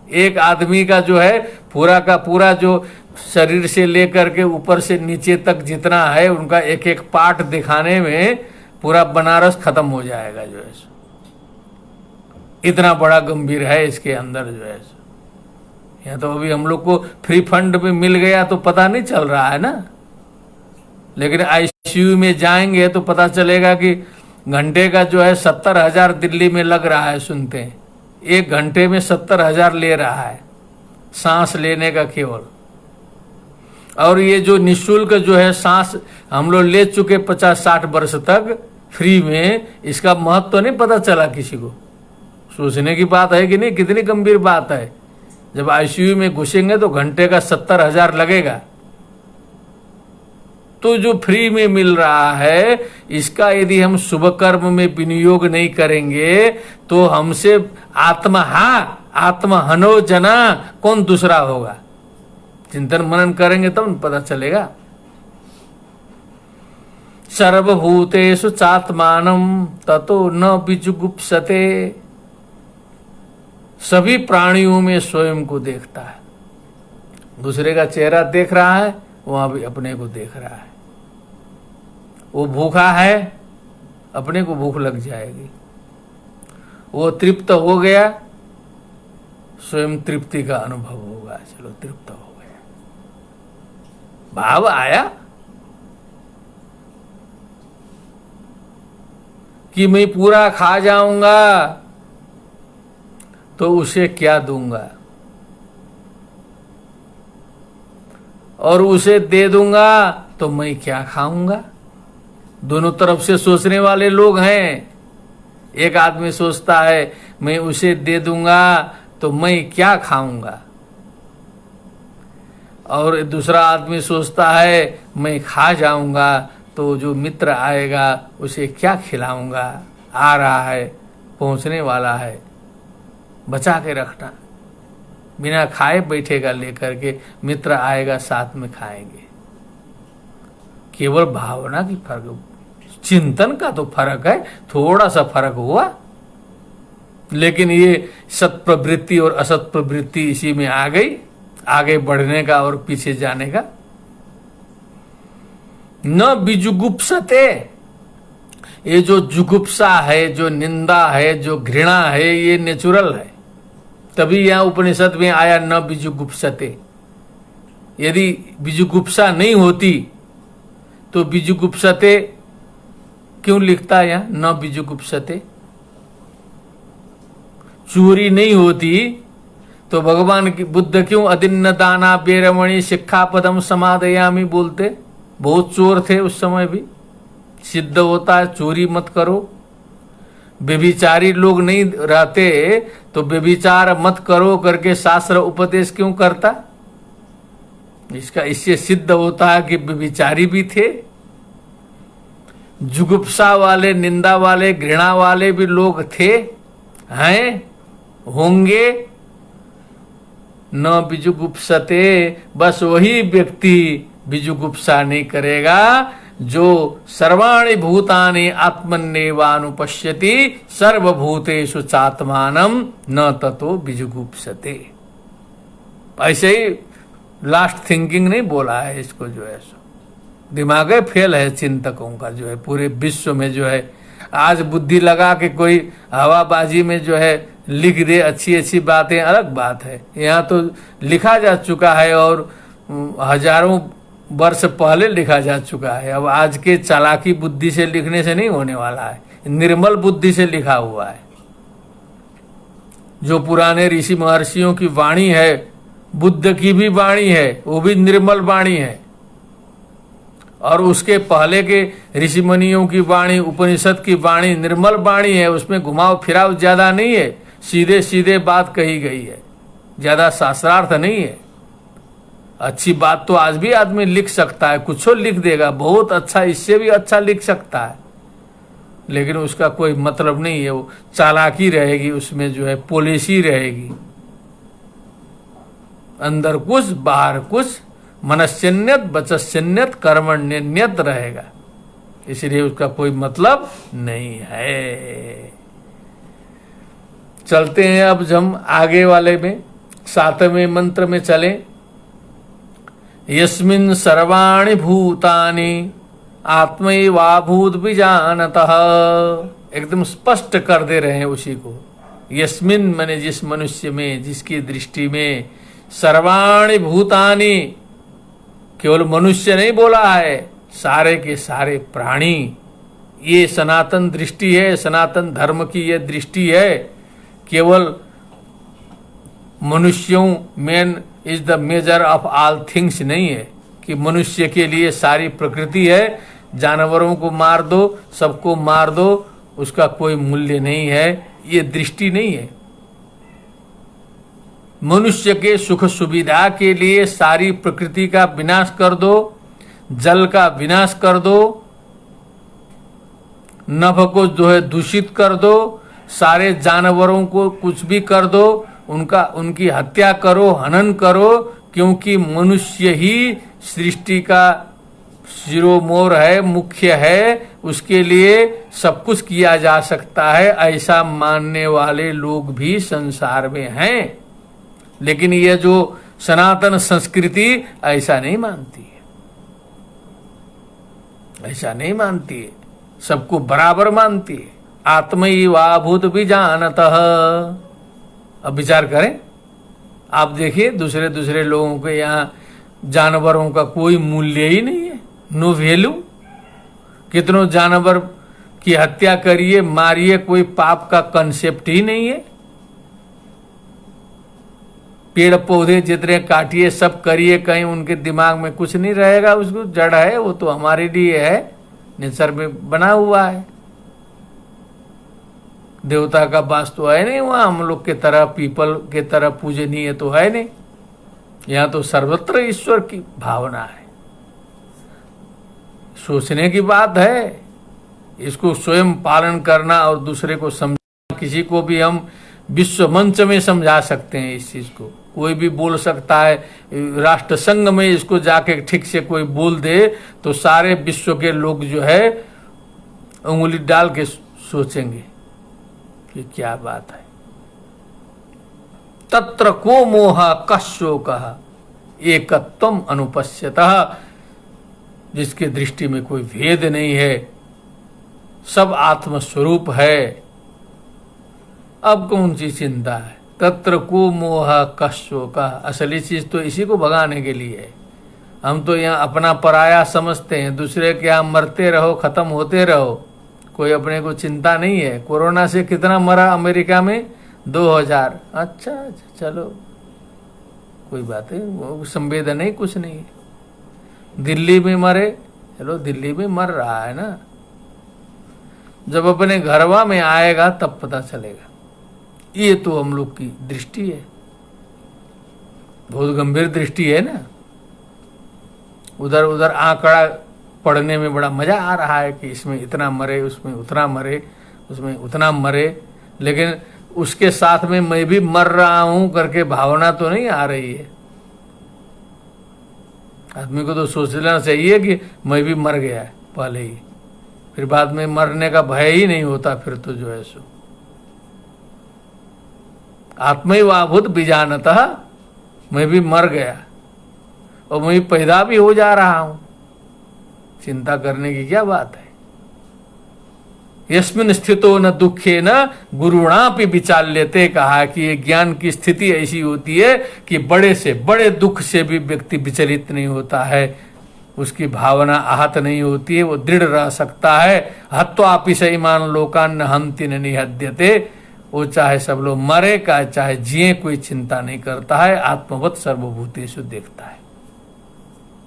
एक आदमी का जो है पूरा का पूरा जो शरीर से लेकर के ऊपर से नीचे तक जितना है, उनका एक एक पार्ट दिखाने में पूरा बनारस खत्म हो जाएगा। जो है इतना बड़ा गंभीर है इसके अंदर जो है। यहाँ तो अभी हम लोग को फ्री फंड में मिल गया तो पता नहीं चल रहा है ना, लेकिन आईसीयू में जाएंगे तो पता चलेगा कि घंटे का जो है 70,000 दिल्ली में लग रहा है। सुनते हैं 1 घंटे में 70,000 ले रहा है सांस लेने का केवल। और ये जो निःशुल्क जो है सांस हम लोग ले चुके 50-60 वर्ष तक फ्री में, इसका महत्व तो नहीं पता चला किसी को। सोचने की बात है कि नहीं, कितनी गंभीर बात है। जब आईसीयू में घुसेंगे तो घंटे का 70,000 लगेगा। तो जो फ्री में मिल रहा है, इसका यदि हम शुभ कर्म में विनियोग नहीं करेंगे तो हमसे आत्महनो जना कौन दूसरा होगा। चिंतन मनन करेंगे तब तो पता चलेगा। सर्वभूतेषु चात्मानं ततो न विजुगुप्सते, सभी प्राणियों में स्वयं को देखता है। दूसरे का चेहरा देख रहा है, वहां भी अपने को देख रहा है। वो भूखा है, अपने को भूख लग जाएगी। वो तृप्त हो गया, स्वयं तृप्ति का अनुभव होगा। चलो तृप्त हो गया, भाव आया कि मैं पूरा खा जाऊंगा तो उसे क्या दूंगा, और उसे दे दूंगा तो मैं क्या खाऊंगा। दोनों तरफ से सोचने वाले लोग हैं। एक आदमी सोचता है मैं उसे दे दूंगा तो मैं क्या खाऊंगा, और दूसरा आदमी सोचता है मैं खा जाऊंगा तो जो मित्र आएगा उसे क्या खिलाऊंगा। आ रहा है, पहुंचने वाला है, बचा के रखना। बिना खाए बैठेगा लेकर के, मित्र आएगा साथ में खाएंगे। केवल भावना की फर्क, चिंतन का तो फर्क है, थोड़ा सा फर्क हुआ, लेकिन ये सत प्रवृत्ति और असत प्रवृत्ति इसी में आ गई, आगे बढ़ने का और पीछे जाने का। न बिजुगुप्सते, ये जो जुगुप्सा है, जो निंदा है, जो घृणा है, ये नेचुरल है। तभी यहां उपनिषद में आया न बिजुगुप्सते। यदि बिजुगुप्सा नहीं होती तो बिजुगुप्सते क्यों लिखता है यहां, न बिजुगुप्सते? चोरी नहीं होती तो भगवान की बुद्ध क्यों अदिन्न दाना बेरमणि शिक्षापदम समादयामि बोलते? बहुत चोर थे उस समय भी, सिद्ध होता है चोरी मत करो। व्यभिचारी लोग नहीं रहते तो व्यभिचार मत करो करके शास्त्र उपदेश क्यों करता? इससे सिद्ध होता है कि व्यभिचारी भी थे। जुगुप्सा वाले, निंदा वाले, घृणा वाले भी लोग थे, हैं, होंगे। न बिजुगुप्सते, बस वही व्यक्ति बिजुगुप्सा नहीं करेगा जो सर्वाणि भूतानि आत्मन्नेवानुपश्यति सर्वभूतेषु चात्मानं न ततो बिजुगुप्सते। ऐसे ही लास्ट थिंकिंग नहीं बोला है इसको, जो है दिमाग फेल है चिंतकों का, जो है पूरे विश्व में जो है आज बुद्धि लगा के कोई हवाबाजी में जो है लिख दे अच्छी अच्छी बातें, अलग बात है। यहाँ तो लिखा जा चुका है और हजारों वर्ष पहले लिखा जा चुका है। अब आज के चालाकी बुद्धि से लिखने से नहीं होने वाला है, निर्मल बुद्धि से लिखा हुआ है। जो पुराने ऋषि महर्षियों की वाणी है, बुद्ध की भी वाणी है, वो भी निर्मल वाणी है। और उसके पहले के ऋषि मुनियों की वाणी, उपनिषद की वाणी निर्मल वाणी है, उसमें घुमाव फिराव ज्यादा नहीं है, सीधे सीधे बात कही गई है, ज्यादा शास्त्रार्थ नहीं है। अच्छी बात तो आज भी आदमी लिख सकता है, कुछ लिख देगा, बहुत अच्छा, इससे भी अच्छा लिख सकता है, लेकिन उसका कोई मतलब नहीं है। वो चालाकी रहेगी, उसमें जो है पॉलिसी रहेगी, अंदर कुछ बाहर कुछ, मनस्यन्यत वचस्यन्यत कर्मण्यन्यत रहेगा, इसलिए उसका कोई मतलब नहीं है। चलते हैं अब हम आगे वाले में, 7वें मंत्र में चले। यस्मिन् सर्वाणि भूतानि आत्मैवाभूत विजानतः, एकदम स्पष्ट कर दे रहे हैं उसी को। यस्मिन् माने जिस मनुष्य में, जिसकी दृष्टि में, सर्वाणि भूतानि, केवल मनुष्य नहीं बोला है, सारे के सारे प्राणी, ये सनातन दृष्टि है, सनातन धर्म की ये दृष्टि है। केवल मनुष्यों main is the measure of all things नहीं है कि मनुष्य के लिए सारी प्रकृति है, जानवरों को मार दो, सबको मार दो, उसका कोई मूल्य नहीं है, ये दृष्टि नहीं है। मनुष्य के सुख सुविधा के लिए सारी प्रकृति का विनाश कर दो, जल का विनाश कर दो, नभ को जो है दूषित कर दो, सारे जानवरों को कुछ भी कर दो, उनकी हत्या करो, हनन करो, क्योंकि मनुष्य ही सृष्टि का शिरोमोर है, मुख्य है, उसके लिए सब कुछ किया जा सकता है, ऐसा मानने वाले लोग भी संसार में हैं। लेकिन ये जो सनातन संस्कृति ऐसा नहीं मानती है, ऐसा नहीं मानती है, सबको बराबर मानती है। आत्मैवाभूत विजानतः। अब विचार करें, आप देखिए दूसरे दूसरे लोगों के यहाँ जानवरों का कोई मूल्य ही नहीं है, नो वैल्यू। कितनों जानवर की हत्या करिए, मारिए, कोई पाप का कंसेप्ट ही नहीं है। पेड़ पौधे जितने काटिए, सब करिए, कहीं उनके दिमाग में कुछ नहीं रहेगा, उसको जड़ है, वो तो हमारे लिए है, नेचर में बना हुआ है। देवता का वास तो है नहीं वहां, हम लोग के तरह पीपल के तरह पूजनीय तो है नहीं। यहाँ तो सर्वत्र ईश्वर की भावना है। सोचने की बात है, इसको स्वयं पालन करना और दूसरे को समझना। किसी को भी हम विश्व मंच में समझा सकते हैं इस चीज को, कोई भी बोल सकता है। राष्ट्र संघ में इसको जाके ठीक से कोई बोल दे तो सारे विश्व के लोग जो है उंगली डाल के सोचेंगे कि क्या बात है। तत्र को मोह कशोकः एकत्वम अनुपश्यतः, जिसके दृष्टि में कोई भेद नहीं है, सब आत्मस्वरूप है, अब कौन सी चिंता है। तत्र को मोह कशोकः, असली चीज तो इसी को भगाने के लिए है। हम तो यहाँ अपना पराया समझते हैं, दूसरे के यहाँ मरते रहो, खत्म होते रहो, कोई अपने को चिंता नहीं है। कोरोना से कितना मरा अमेरिका में? 2000। अच्छा चलो कोई बात है, वो संवेदन नहीं, कुछ नहीं। दिल्ली में मरे, चलो दिल्ली में मर रहा है ना, जब अपने घरवा में आएगा तब पता चलेगा। ये तो हम लोग की दृष्टि है, बहुत गंभीर दृष्टि है ना। उधर उधर आंकड़ा पढ़ने में बड़ा मजा आ रहा है कि इसमें इतना मरे, उसमें उतना मरे, उसमें उतना मरे, लेकिन उसके साथ में मैं भी मर रहा हूं करके भावना तो नहीं आ रही है। आदमी को तो सोच लेना चाहिए कि मैं भी मर गया है पहले ही, फिर बाद में मरने का भय ही नहीं होता। फिर तो जो है सो आत्मैवाभूत बीजानतः, मैं भी मर गया और मैं पैदा भी हो जा रहा हूं, चिंता करने की क्या बात है। यस्मिन स्थितो न दुखे न गुरुणापि विचाल्यते, कहा कि ये ज्ञान की स्थिति ऐसी होती है कि बड़े से बड़े दुख से भी व्यक्ति विचलित नहीं होता है, उसकी भावना आहत नहीं होती है, वो दृढ़ रह सकता है। हत्वापि सईमान लोकान न हंति न निहद्यते, वो चाहे सब लोग मरे का चाहे जिए कोई चिंता नहीं करता है, आत्मवत सर्वभूतेषु देखता है।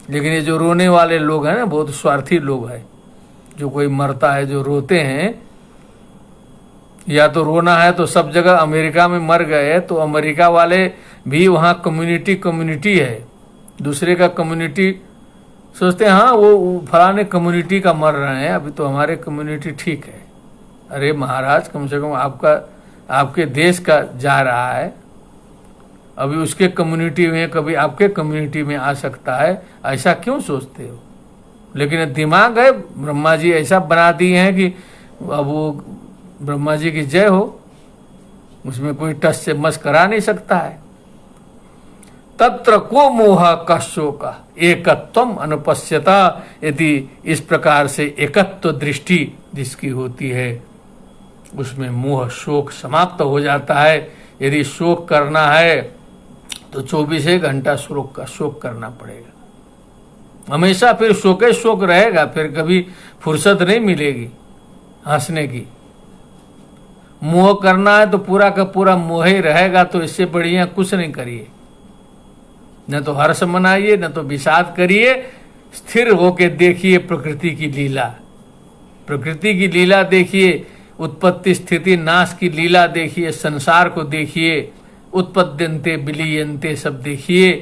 लेकिन ये जो रोने वाले लोग हैं ना, बहुत स्वार्थी लोग हैं, जो कोई मरता है जो रोते हैं, या तो रोना है तो सब जगह अमेरिका में मर गए तो अमेरिका वाले भी वहाँ कम्युनिटी है, दूसरे का कम्युनिटी सोचते हैं हाँ वो फलाने कम्युनिटी का मर रहे हैं, अभी तो हमारे कम्युनिटी ठीक है। अरे महाराज, कम से कम आपके देश का जा रहा है, अभी उसके कम्युनिटी में कभी आपके कम्युनिटी में आ सकता है, ऐसा क्यों सोचते हो। लेकिन दिमाग है, ब्रह्मा जी ऐसा बना दिए हैं कि अब वो ब्रह्मा जी की जय हो, उसमें कोई टस से मस करा नहीं सकता है। तत्र को मोह कशोकः एकत्वम अनुपश्यता, यदि इस प्रकार से एकत्व दृष्टि जिसकी होती है उसमें मोह शोक समाप्त हो जाता है। यदि शोक करना है तो 24 घंटा शोक करना पड़ेगा, हमेशा फिर शोक रहेगा, फिर कभी फुर्सत नहीं मिलेगी हंसने की। मोह करना है तो पूरा का पूरा मोह ही रहेगा, तो इससे बढ़िया कुछ नहीं करिए, न तो हर्ष मनाइए न तो विषाद करिए, स्थिर होके देखिए प्रकृति की लीला। प्रकृति की लीला देखिए, उत्पत्ति स्थिति नाश की लीला देखिए, संसार को देखिए, उत्पद्यन्ते विलीयन्ते सब देखिए,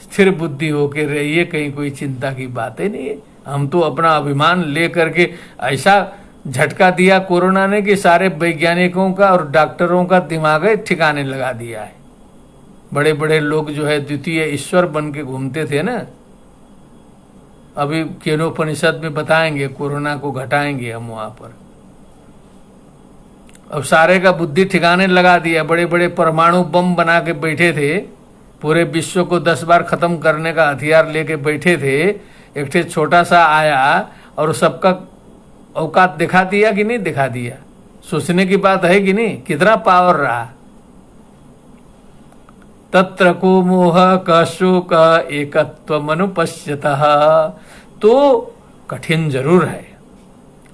स्थिर बुद्धि होके रहिए, कहीं कोई चिंता की बातें नहीं है। हम तो अपना अभिमान ले करके ऐसा झटका दिया कोरोना ने कि सारे वैज्ञानिकों का और डॉक्टरों का दिमाग ठिकाने लगा दिया है। बड़े बड़े लोग जो है द्वितीय ईश्वर बन के घूमते थे ना, अभी केनोपनिषद में बताएंगे, कोरोना को घटाएंगे हम वहां पर। अब सारे का बुद्धि ठिकाने लगा दिया, बड़े बड़े परमाणु बम बना के बैठे थे, पूरे विश्व को 10 बार खत्म करने का हथियार लेके बैठे थे। एक ठे छोटा सा आया और सबका औकात दिखा दिया कि नहीं दिखा दिया। सोचने की बात है कि नहीं, कितना पावर रहा। तत्र को मोह कशोक एकत्वम अनुपश्यतः, तो कठिन जरूर है,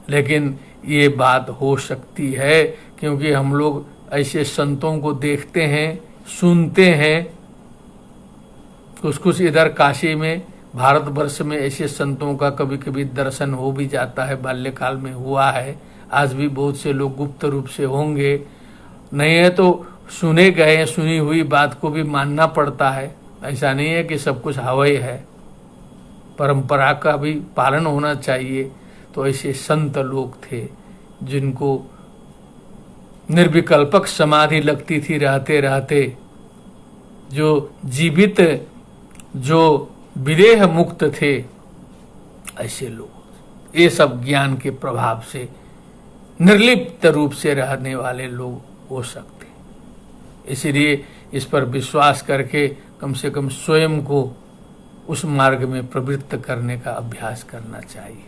लेकिन ये बात हो सकती है, क्योंकि हम लोग ऐसे संतों को देखते हैं, सुनते हैं। कुछ इधर काशी में, भारतवर्ष में ऐसे संतों का कभी कभी दर्शन हो भी जाता है, बाल्यकाल में हुआ है, आज भी बहुत से लोग गुप्त रूप से होंगे। नहीं है तो सुने गए, सुनी हुई बात को भी मानना पड़ता है, ऐसा नहीं है कि सब कुछ हवाई है, परंपरा का भी पालन होना चाहिए। तो ऐसे संत लोग थे जिनको निर्विकल्पक समाधि लगती थी रहते रहते, जो जीवित, जो विदेह मुक्त थे, ऐसे लोग, ये सब ज्ञान के प्रभाव से निर्लिप्त रूप से रहने वाले लोग हो सकते। इसलिए इस पर विश्वास करके कम से कम स्वयं को उस मार्ग में प्रवृत्त करने का अभ्यास करना चाहिए।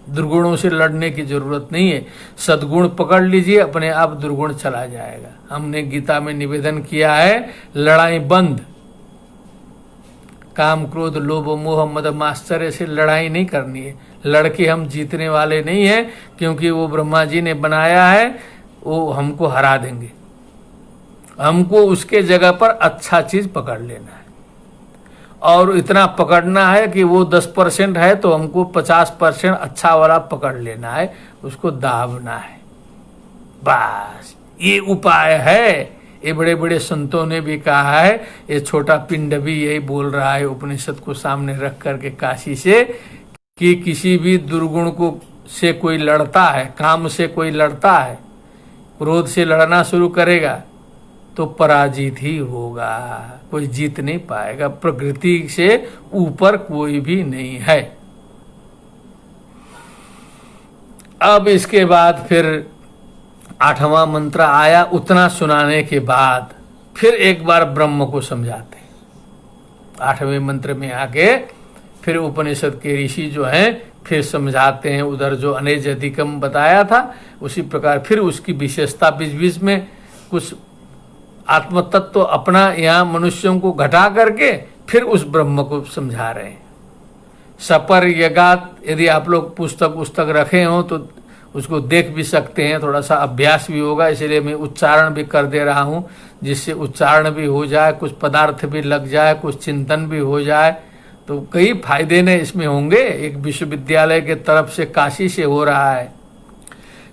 दुर्गुणों से लड़ने की जरूरत नहीं है, सद्गुण पकड़ लीजिए, अपने आप दुर्गुण चला जाएगा। हमने गीता में निवेदन किया है, लड़ाई बंद। काम क्रोध लोभ मोह मद मात्सर्य से लड़ाई नहीं करनी है। लड़के हम जीतने वाले नहीं हैं, क्योंकि वो ब्रह्मा जी ने बनाया है, वो हमको हरा देंगे। हमको उसके जगह पर अच्छा चीज पकड़ लेना है, और इतना पकड़ना है कि वो 10% है तो हमको 50% अच्छा वाला पकड़ लेना है, उसको दाबना है। बस ये उपाय है। ये बड़े बड़े संतों ने भी कहा है, ये छोटा पिंड भी यही बोल रहा है उपनिषद को सामने रख करके काशी से, कि किसी भी दुर्गुण को से कोई लड़ता है, काम से कोई लड़ता है, क्रोध से लड़ना शुरू करेगा तो पराजित ही होगा, कोई जीत नहीं पाएगा। प्रकृति से ऊपर कोई भी नहीं है। अब इसके बाद फिर 8वां मंत्र आया। उतना सुनाने के बाद फिर एक बार ब्रह्म को समझाते हैं। 8वें मंत्र में आके फिर उपनिषद के ऋषि जो हैं फिर समझाते हैं। उधर जो अनेज अधिकम बताया था उसी प्रकार फिर उसकी विशेषता बीच बीच में कुछ आत्म तत्व अपना यहाँ मनुष्यों को घटा करके फिर उस ब्रह्म को समझा रहे हैं। सपर यगात, यदि आप लोग पुस्तक रखे हो तो उसको देख भी सकते हैं, थोड़ा सा अभ्यास भी होगा, इसलिए मैं उच्चारण भी कर दे रहा हूँ, जिससे उच्चारण भी हो जाए, कुछ पदार्थ भी लग जाए, कुछ चिंतन भी हो जाए, तो कई फायदे ने इसमें होंगे। एक विश्वविद्यालय के तरफ से काशी से हो रहा है।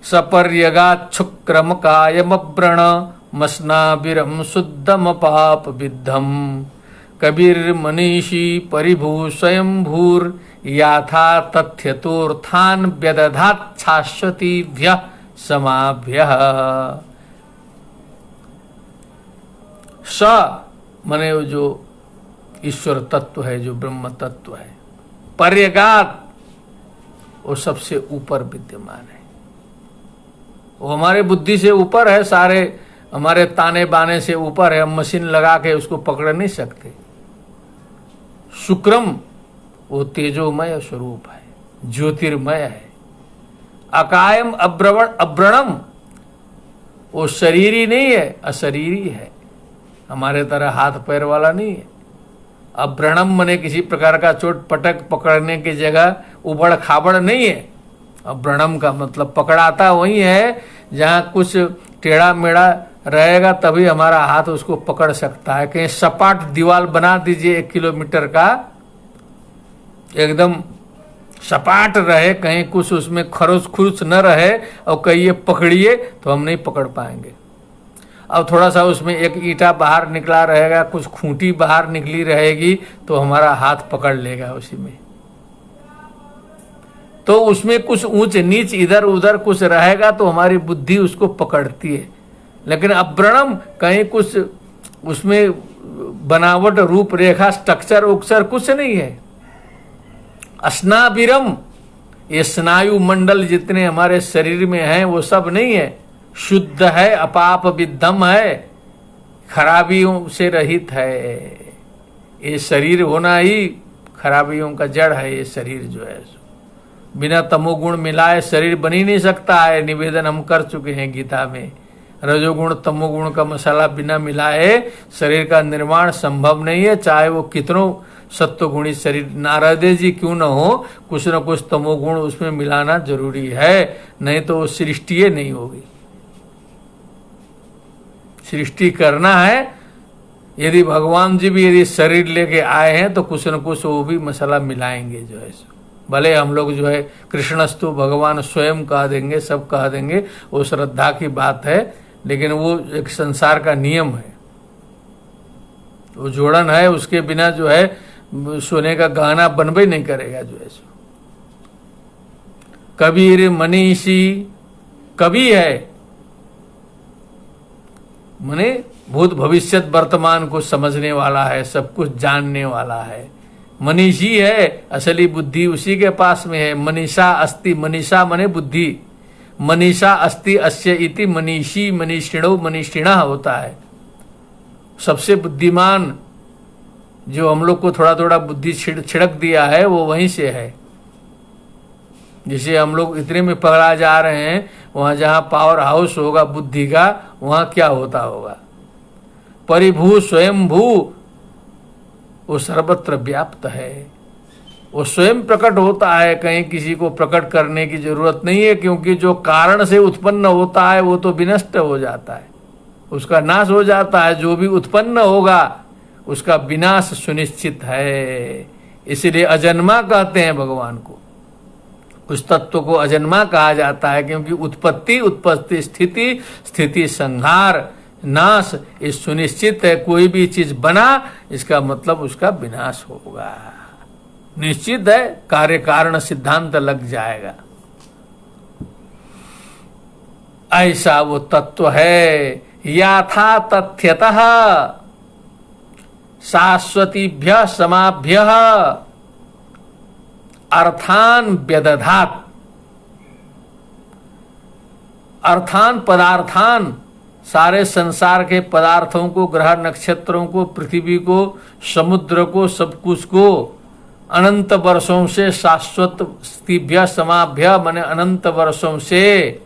सपर्यगात शुक्रम कायम व्रण मस्नाबिरम शुद्धम पाप विद्धम कबीर मनीषी परिभू स्वयं भूर याथा तथ्यतोर्थान व्यदधात शाश्वतीभ्य समाभ्य। स मने जो ईश्वर तत्व है, जो ब्रह्म तत्व है, पर्यगात वो सबसे ऊपर विद्यमान है। वो हमारे बुद्धि से ऊपर है, सारे हमारे ताने बाने से ऊपर है। हम मशीन लगा के उसको पकड़ नहीं सकते। शुक्रम वो तेजोमय स्वरूप है, ज्योतिर्मय है। अकायम अब्रणम वो शरीरी नहीं है, अशरीरी है, हमारे तरह हाथ पैर वाला नहीं है। अब्रणम मने किसी प्रकार का चोट पटक पकड़ने की जगह उबड़ खाबड़ नहीं है। अब्रणम का मतलब पकड़ाता वही है जहाँ कुछ टेढ़ा मेढ़ा रहेगा तभी हमारा हाथ उसको पकड़ सकता है। कहीं सपाट दीवार बना दीजिए 1 किलोमीटर का, एकदम सपाट रहे, कहीं कुछ उसमें खरोच खुरुच न रहे और कहिए पकड़िए तो हम नहीं पकड़ पाएंगे। अब थोड़ा सा उसमें एक ईंटा बाहर निकला रहेगा, कुछ खूंटी बाहर निकली रहेगी तो हमारा हाथ पकड़ लेगा उसी में। तो उसमें कुछ ऊंच नीच इधर उधर कुछ रहेगा तो हमारी बुद्धि उसको पकड़ती है। लेकिन अब्रणम कहीं कुछ उसमें बनावट रूप रेखा स्ट्रक्चर उक्चर कुछ नहीं है। अस्नाबिरम ये स्नायु मंडल जितने हमारे शरीर में हैं वो सब नहीं है। शुद्ध है, अपाप विद्धम है, खराबियों से रहित है। ये शरीर होना ही खराबियों का जड़ है। ये शरीर जो है बिना तमोगुण मिलाए शरीर बन ही नहीं सकता है। निवेदन हम कर चुके हैं गीता में। रजोगुण तमोगुण का मसाला बिना मिलाए शरीर का निर्माण संभव नहीं है, चाहे वो कितनों सत्वगुणी शरीर नारदे जी क्यों न हो, कुछ न कुछ तमोगुण उसमें मिलाना जरूरी है, नहीं तो वो सृष्टि नहीं होगी। सृष्टि करना है, यदि भगवान जी भी यदि शरीर लेके आए हैं तो कुछ न कुछ वो भी मसाला मिलाएंगे जो है। भले हम लोग जो है कृष्णस्तु भगवान स्वयं कह देंगे, सब कह देंगे, वो श्रद्धा की बात है, लेकिन वो एक संसार का नियम है, वो जोड़न है, उसके बिना जो है सोने का गहना बनबे नहीं करेगा जो है। कबीर मनीषी, कवि है माने भूत भविष्यत वर्तमान को समझने वाला है, सब कुछ जानने वाला है। मनीषी है, असली बुद्धि उसी के पास में है। मनीषा अस्ति, मनीषा मने बुद्धि, मनीषा अस्ति अस्य इति मनीषी मनीषिणो मनीषिणः होता है। सबसे बुद्धिमान जो हम लोग को थोड़ा थोड़ा बुद्धि छिड़क दिया है वो वहीं से है। जिसे हम लोग इतने में पकड़ा जा रहे हैं, वहां जहां पावर हाउस होगा बुद्धि का, वहां क्या होता होगा। परिभू स्वयंभू वो सर्वत्र व्याप्त है, वो स्वयं प्रकट होता है, कहीं किसी को प्रकट करने की जरूरत नहीं है, क्योंकि जो कारण से उत्पन्न होता है वो तो विनष्ट हो जाता है, उसका नाश हो जाता है। जो भी उत्पन्न होगा उसका विनाश सुनिश्चित है। इसलिए अजन्मा कहते हैं भगवान को। उस तत्व को अजन्मा कहा जाता है, क्योंकि उत्पत्ति, उत्पत्ति स्थिति, स्थिति संहार, नाश ये सुनिश्चित है। कोई भी चीज बना इसका मतलब उसका विनाश होगा, निश्चित है। कार्य कारण सिद्धांत लग जाएगा। ऐसा वो तत्व है। याथा तथ्यतः शाश्वतीभ्य समाभ्य अर्थान व्यदधात। अर्थान पदार्थान, सारे संसार के पदार्थों को, ग्रह नक्षत्रों को, पृथ्वी को, समुद्र को, सब कुछ को अनंत वर्षों से, शाश्वत स्थिभ्य समाभ्य मने अनंत वर्षों से,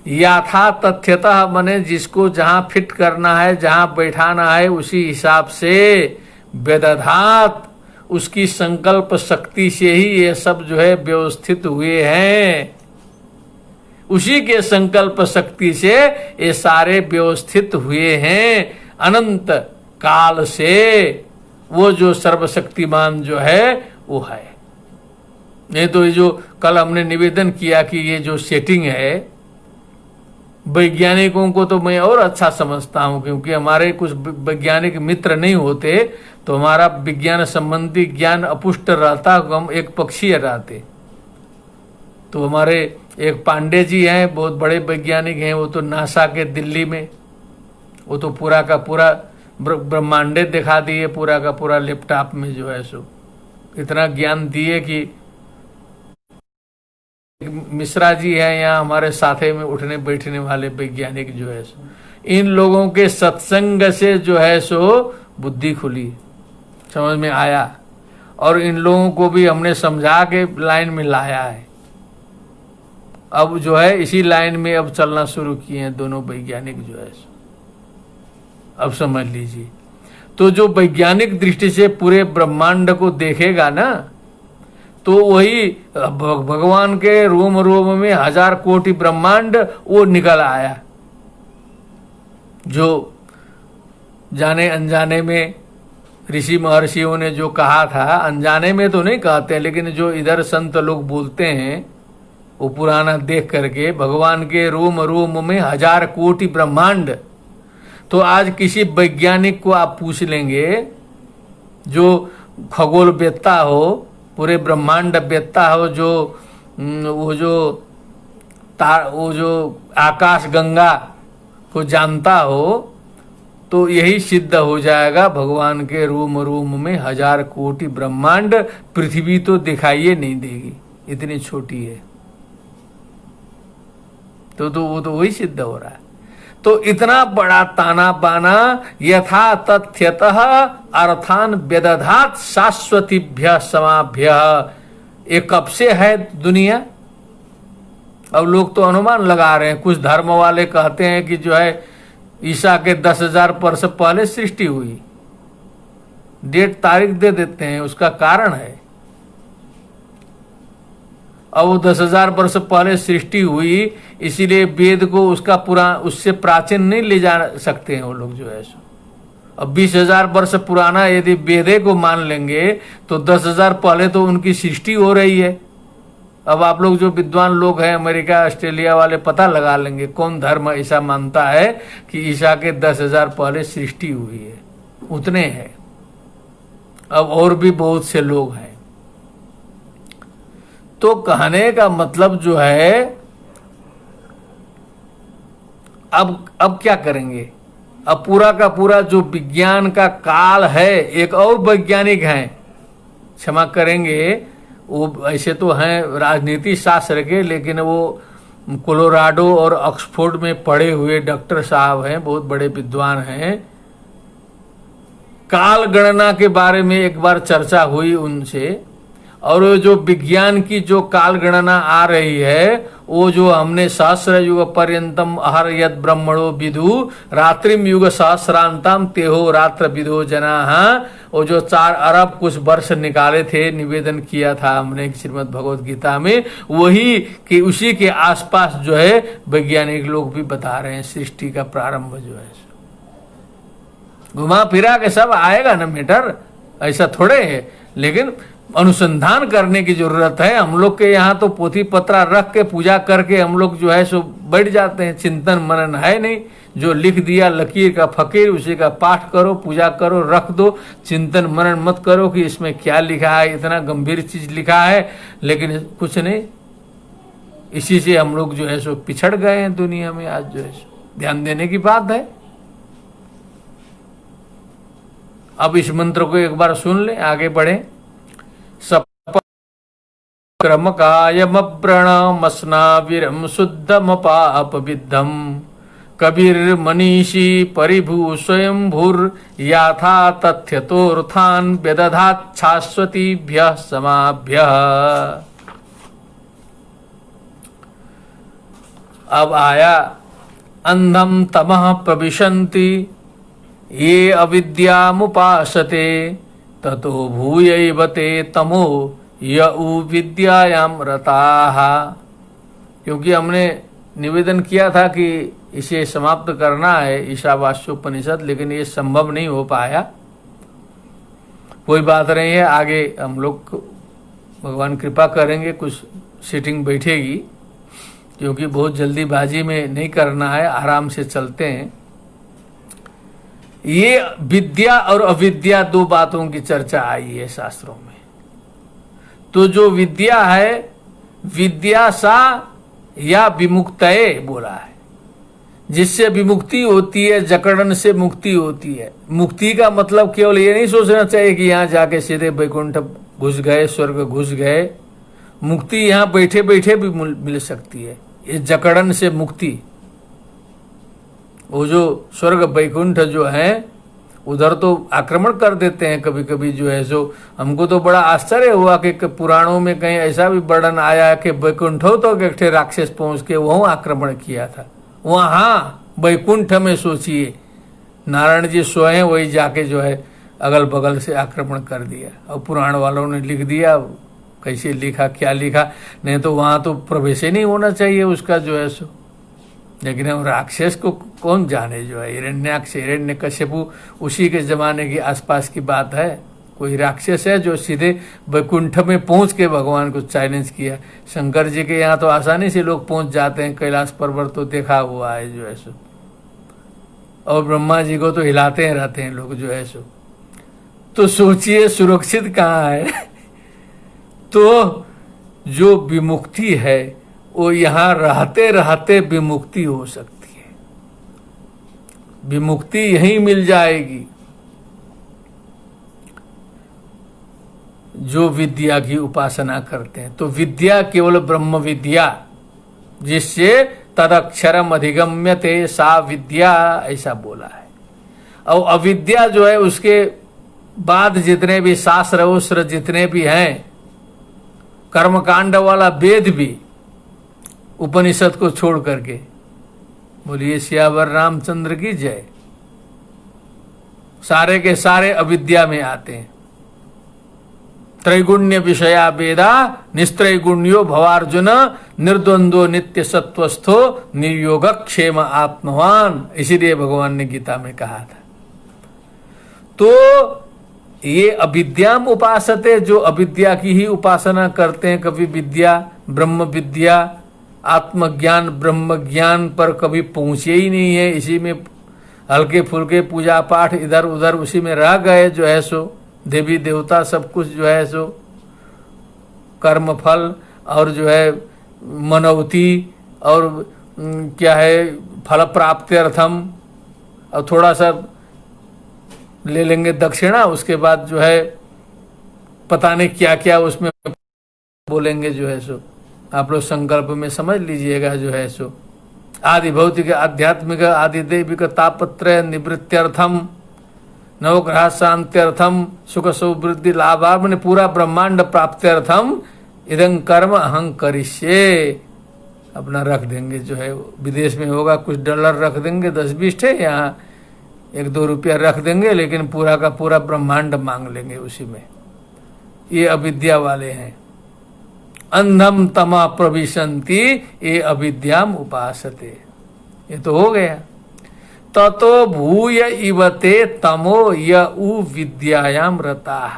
याथा तथ्यतः मने जिसको जहां फिट करना है, जहां बैठाना है, उसी हिसाब से व्यदधात, उसकी संकल्प शक्ति से ही ये सब जो है व्यवस्थित हुए हैं। उसी के संकल्प शक्ति से ये सारे व्यवस्थित हुए हैं अनंत काल से। वो जो सर्वशक्तिमान जो है वो है। नहीं तो ये जो कल हमने निवेदन किया कि ये जो सेटिंग है, वैज्ञानिकों को तो मैं और अच्छा समझता हूं, क्योंकि हमारे कुछ वैज्ञानिक मित्र नहीं होते तो हमारा विज्ञान संबंधी ज्ञान अपुष्ट रहता, हम एक पक्षीय रहते। तो हमारे एक पांडे जी हैं, बहुत बड़े वैज्ञानिक हैं, वो तो नासा के दिल्ली में, वो तो पूरा का पूरा ब्रह्मांडे दिखा दिए, पूरा का पूरा लैपटॉप में जो है सो इतना ज्ञान दिए कि मिश्रा जी हैं यहाँ हमारे साथे में उठने बैठने वाले वैज्ञानिक जो है सो, इन लोगों के सत्संग से जो है सो बुद्धि खुली, समझ में आया, और इन लोगों को भी हमने समझा के लाइन में लाया है। अब जो है इसी लाइन में अब चलना शुरू किए हैं दोनों वैज्ञानिक जो है सो। अब समझ लीजिए, तो जो वैज्ञानिक दृष्टि से पूरे ब्रह्मांड को देखेगा ना, तो वही भगवान के रोम रोम में 1000 कोटि ब्रह्मांड वो निकल आया। जो जाने अनजाने में ऋषि महर्षियों ने जो कहा था, अनजाने में तो नहीं कहते, लेकिन जो इधर संत लोग बोलते हैं वो पुराना देख करके, भगवान के रोम रोम में 1000 कोटि ब्रह्मांड। तो आज किसी वैज्ञानिक को आप पूछ लेंगे जो खगोल वेत्ता हो, पूरे ब्रह्मांड वेत्ता हो, जो वो जो आकाश गंगा को जानता हो, तो यही सिद्ध हो जाएगा भगवान के रोम रोम में 1000 कोटि ब्रह्मांड। पृथ्वी तो दिखाइए नहीं देगी, इतनी छोटी है। तो वो तो वही सिद्ध हो रहा है। तो इतना बड़ा ताना बाना, यथा तथ्यतः अर्थान व्यदधात शाश्वतीभ्य समाभ्य। ये कब से है दुनिया? अब लोग तो अनुमान लगा रहे हैं। कुछ धर्म वाले कहते हैं कि जो है ईसा के 10,000 वर्ष पहले सृष्टि हुई, डेट तारीख दे देते हैं, उसका कारण है। अब वो 10,000 वर्ष पहले सृष्टि हुई, इसीलिए वेद को उससे प्राचीन नहीं ले जा सकते हैं वो लोग जो है सो। अब 20,000 वर्ष पुराना यदि वेदे को मान लेंगे तो 10,000 पहले तो उनकी सृष्टि हो रही है। अब आप लोग जो विद्वान लोग हैं अमेरिका ऑस्ट्रेलिया वाले, पता लगा लेंगे कौन धर्म ऐसा मानता है कि ईसा के 10,000 पहले सृष्टि हुई है। उतने हैं। अब और भी बहुत से लोग हैं। तो कहने का मतलब जो है, अब क्या करेंगे? अब पूरा का पूरा जो विज्ञान का काल है, एक और वैज्ञानिक हैं, क्षमा करेंगे, वो ऐसे तो हैं राजनीति शास्त्र के, लेकिन वो कोलोराडो और ऑक्सफोर्ड में पढ़े हुए डॉक्टर साहब हैं, बहुत बड़े विद्वान हैं। काल गणना के बारे में एक बार चर्चा हुई उनसे, और वो जो विज्ञान की जो काल गणना आ रही है, वो जो हमने सहस्र युग पर्यंतम अहर यद ब्रह्मणो विदु रात्रिम युग सहस्रांतम तेहो रात्र विदो जनाः, वो जो 4 अरब कुछ वर्ष निकाले थे, निवेदन किया था हमने श्रीमद् भगवत गीता में, वही कि उसी के आसपास जो है वैज्ञानिक लोग भी बता रहे हैं सृष्टि का प्रारंभ जो है, घुमा फिरा के सब आएगा ना मैटर, ऐसा थोड़े है। लेकिन अनुसंधान करने की जरूरत है। हम लोग के यहाँ तो पोथी पत्रा रख के पूजा करके हम लोग जो है सो बैठ जाते हैं, चिंतन मनन है नहीं। जो लिख दिया लकीर का फकीर, उसी का पाठ करो, पूजा करो, रख दो, चिंतन मनन मत करो कि इसमें क्या लिखा है, इतना गंभीर चीज लिखा है, लेकिन कुछ नहीं। इसी से हम लोग जो है सो पिछड़ गए हैं दुनिया में। आज जो है सो ध्यान देने की बात है। अब इस मंत्र को एक बार सुन ले, आगे बढ़े। क्रम कायम प्रणमस्नाविरम शुद्धम पाप विद्धम कबीर मनीषी परिभू स्वयं भूर याथा तथ्यतोर्थान व्यदधात् शाश्वतीभ्यः समाभ्यः। अब आया अंधम तमः प्रविशन्ति ये अविद्यामुपासते ततो भूयैव ते तमो यऊ विद्यायाम रताः। क्योंकि हमने निवेदन किया था कि इसे समाप्त करना है ईशावास्योपनिषद, लेकिन ये संभव नहीं हो पाया। कोई बात नहीं है, आगे हम लोग भगवान कृपा करेंगे, कुछ सीटिंग बैठेगी, क्योंकि बहुत जल्दीबाजी में नहीं करना है, आराम से चलते हैं। ये विद्या और अविद्या दो बातों की चर्चा आई है शास्त्रों में। तो जो विद्या है, विद्या सा या विमुक्तये बोला है, जिससे विमुक्ति होती है, जकड़न से मुक्ति होती है। मुक्ति का मतलब केवल ये नहीं सोचना चाहिए कि यहाँ जाके सीधे वैकुंठ घुस गए, स्वर्ग घुस गए। मुक्ति यहाँ बैठे बैठे भी मिल सकती है। ये जकड़न से मुक्ति, वो जो स्वर्ग वैकुंठ जो है उधर तो आक्रमण कर देते हैं कभी कभी जो है सो। हमको तो बड़ा आश्चर्य हुआ कि पुराणों में कहीं ऐसा भी वर्णन आया कि वैकुंठो तो एक राक्षस पहुंच के वहां आक्रमण किया था। वहां वैकुंठ में सोचिए, नारायण जी स्वयं वही जाके जो है अगल बगल से आक्रमण कर दिया। और पुराण वालों ने लिख दिया, कैसे लिखा क्या लिखा, नहीं तो वहां तो प्रवेश ही नहीं होना चाहिए उसका जो है सो। लेकिन हम राक्षस को कौन जाने जो है, हिरण्याक्ष हिरण्यकश्यपु उसी के जमाने की आसपास की बात है। कोई राक्षस है जो सीधे वैकुंठ में पहुंच के भगवान को चैलेंज किया। शंकर जी के यहाँ तो आसानी से लोग पहुंच जाते हैं, कैलाश पर्वत तो देखा हुआ है जो है सो। और ब्रह्मा जी को तो हिलाते हैं रहते हैं लोग जो है सो। तो सोचिए सुरक्षित कहाँ है। तो जो विमुक्ति है वो यहाँ रहते रहते विमुक्ति हो सकती है। विमुक्ति यहीं मिल जाएगी जो विद्या की उपासना करते हैं। तो विद्या केवल ब्रह्म विद्या, जिससे तदक्षरम अधिगम्यते सा विद्या, ऐसा बोला है। और अविद्या जो है उसके बाद जितने भी शास्त्र उस्त्र जितने भी हैं, कर्मकांड वाला वेद भी उपनिषद को छोड़ करके, बोलिए सियावर रामचंद्र की जय, सारे के सारे अविद्या में आते हैं। त्रैगुण्य विषया वेदा निस्त्रैगुण्यो भवार्जुन निर्द्वंद्वो नित्य सत्वस्थो निर्योग क्षेम आत्मवान, इसीलिए भगवान ने गीता में कहा था। तो ये अविद्याम उपासते, जो अविद्या की ही उपासना करते हैं, कभी विद्या ब्रह्म विद्या आत्मज्ञान ब्रह्म ज्ञान पर कभी पहुंचे ही नहीं है। इसी में हल्के फुल्के पूजा पाठ इधर उधर उसी में रह गए जो है सो। देवी देवता सब कुछ जो है सो कर्म फल और जो है मनौती और क्या है फल प्राप्त्यर्थम और थोड़ा सा ले लेंगे दक्षिणा, उसके बाद जो है पता नहीं क्या क्या उसमें बोलेंगे जो है सो। आप लोग संकल्प में समझ लीजिएगा जो है सो। आदि भौतिक आध्यात्मिक आदि दैविक तापत्रय निवृत्त्यर्थम नवग्रह शांत्यर्थम सुख सौवृद्धि लाभार्थ ने पूरा ब्रह्मांड प्राप्त्यर्थम इदं कर्म अहं करिष्ये अपना रख देंगे जो है। विदेश में होगा कुछ डॉलर रख देंगे 10-20 ठे, यहाँ 1-2 रुपया रख देंगे, लेकिन पूरा का पूरा ब्रह्मांड मांग लेंगे उसी में। ये अविद्या वाले हैं। अंधम तमा प्रविशन्ति ये अविद्याम उपासते। ये तो हो गया। ततो भूय इवते तमो य उ विद्यायाम रताः।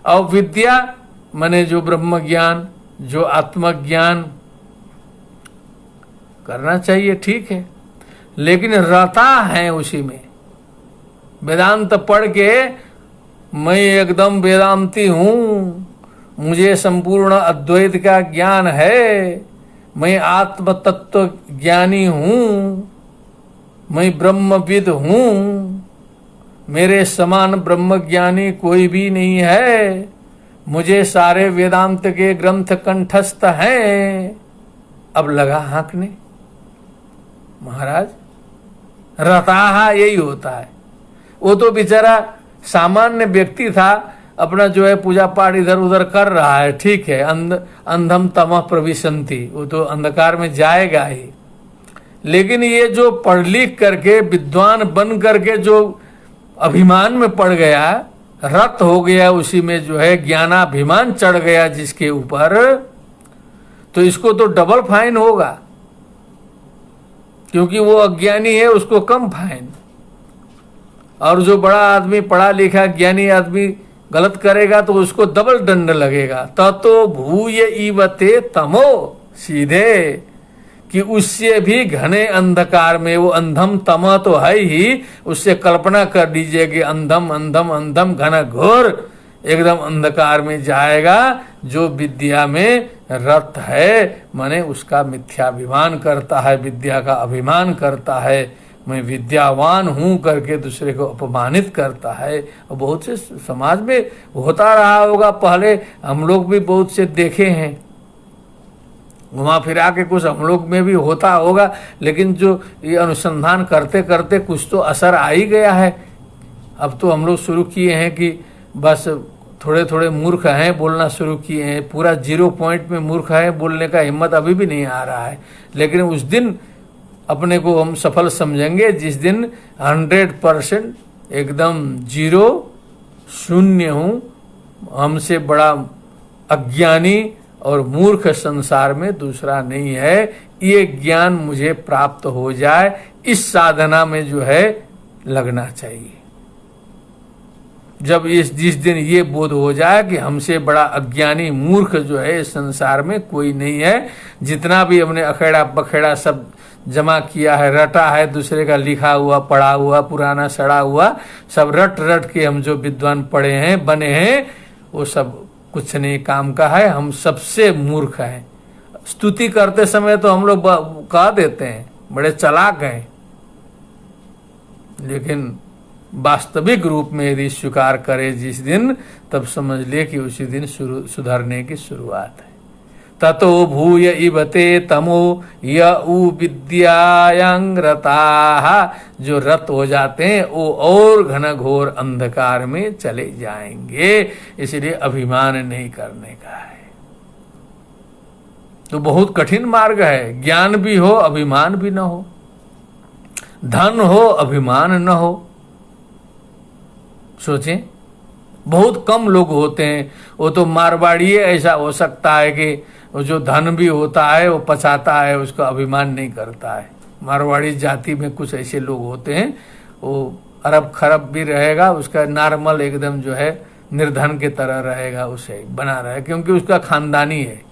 और विद्या माने जो ब्रह्म ज्ञान, जो आत्मज्ञान करना चाहिए, ठीक है, लेकिन रता है उसी में। वेदांत पढ़ के मैं एकदम वेदांती हूँ, मुझे संपूर्ण अद्वैत का ज्ञान है, मैं आत्म तत्व ज्ञानी हूँ, मैं ब्रह्मविद हूँ, मेरे समान ब्रह्म ज्ञानी कोई भी नहीं है, मुझे सारे वेदांत के ग्रंथ कंठस्थ हैं। अब लगा हाँकने। महाराज रताहा यही होता है। वो तो बेचारा सामान्य व्यक्ति था, अपना जो है पूजा पाठ इधर उधर कर रहा है, ठीक है, अंधम तमः प्रविशन्ति, वो तो अंधकार में जाएगा ही। लेकिन ये जो पढ़ लिख करके विद्वान बन करके जो अभिमान में पड़ गया, रत हो गया, उसी में जो है ज्ञानाभिमान चढ़ गया जिसके ऊपर, तो इसको तो डबल फाइन होगा, क्योंकि वो अज्ञानी है, उसको कम फाइन। और जो बड़ा आदमी पढ़ा लिखा ज्ञानी आदमी गलत करेगा तो उसको डबल दंड लगेगा। ततो भूय इवते तमो, सीधे कि उससे भी घने अंधकार में, वो अंधम तम तो है ही, उससे कल्पना कर दीजिए कि अंधम अंधम अंधम घना घोर एकदम अंधकार में जाएगा। जो विद्या में रत है माने उसका मिथ्याभिमान करता है, विद्या का अभिमान करता है, मैं विद्यावान हूं करके दूसरे को अपमानित करता है। और बहुत से समाज में होता रहा होगा, पहले हम लोग भी बहुत से देखे हैं, घुमा फिरा के कुछ हम लोग में भी होता होगा, लेकिन जो ये अनुसंधान करते करते कुछ तो असर आ ही गया है। अब तो हम लोग शुरू किए हैं कि बस थोड़े थोड़े मूर्ख हैं, बोलना शुरू किए हैं, पूरा 0 पॉइंट में मूर्ख है, बोलने का हिम्मत अभी भी नहीं आ रहा है। लेकिन उस दिन अपने को हम सफल समझेंगे जिस दिन 100% एकदम 0 शून्य हूँ, हमसे बड़ा अज्ञानी और मूर्ख संसार में दूसरा नहीं है, ये ज्ञान मुझे प्राप्त हो जाए, इस साधना में जो है लगना चाहिए। जब जिस दिन ये बोध हो जाए कि हमसे बड़ा अज्ञानी मूर्ख जो है इस संसार में कोई नहीं है, जितना भी हमने अखेड़ा बखेड़ा सब जमा किया है, रटा है, दूसरे का लिखा हुआ पढ़ा हुआ पुराना सड़ा हुआ सब रट रट के हम जो विद्वान पढ़े हैं बने हैं, वो सब कुछ नहीं काम का है, हम सबसे मूर्ख हैं। स्तुति करते समय तो हम लोग कह देते हैं बड़े चालाक हैं, लेकिन वास्तविक रूप में यदि स्वीकार करे जिस दिन, तब समझ ले कि उसी दिन सुधरने की शुरुआत है। ततो भूय इवते तमो य उ विद्यायां रताः, जो रत हो जाते हैं वो और घनघोर अंधकार में चले जाएंगे। इसलिए अभिमान नहीं करने का है। तो बहुत कठिन मार्ग है, ज्ञान भी हो अभिमान भी न हो, धन हो अभिमान न हो। सोचें, बहुत कम लोग होते हैं, वो तो मारवाड़ी ऐसा हो सकता है कि वो जो धन भी होता है वो पचाता है, उसका अभिमान नहीं करता है। मारवाड़ी जाति में कुछ ऐसे लोग होते हैं, वो अरब खरब भी रहेगा, उसका नॉर्मल एकदम जो है निर्धन के तरह रहेगा, उसे बना रहे, क्योंकि उसका खानदानी है।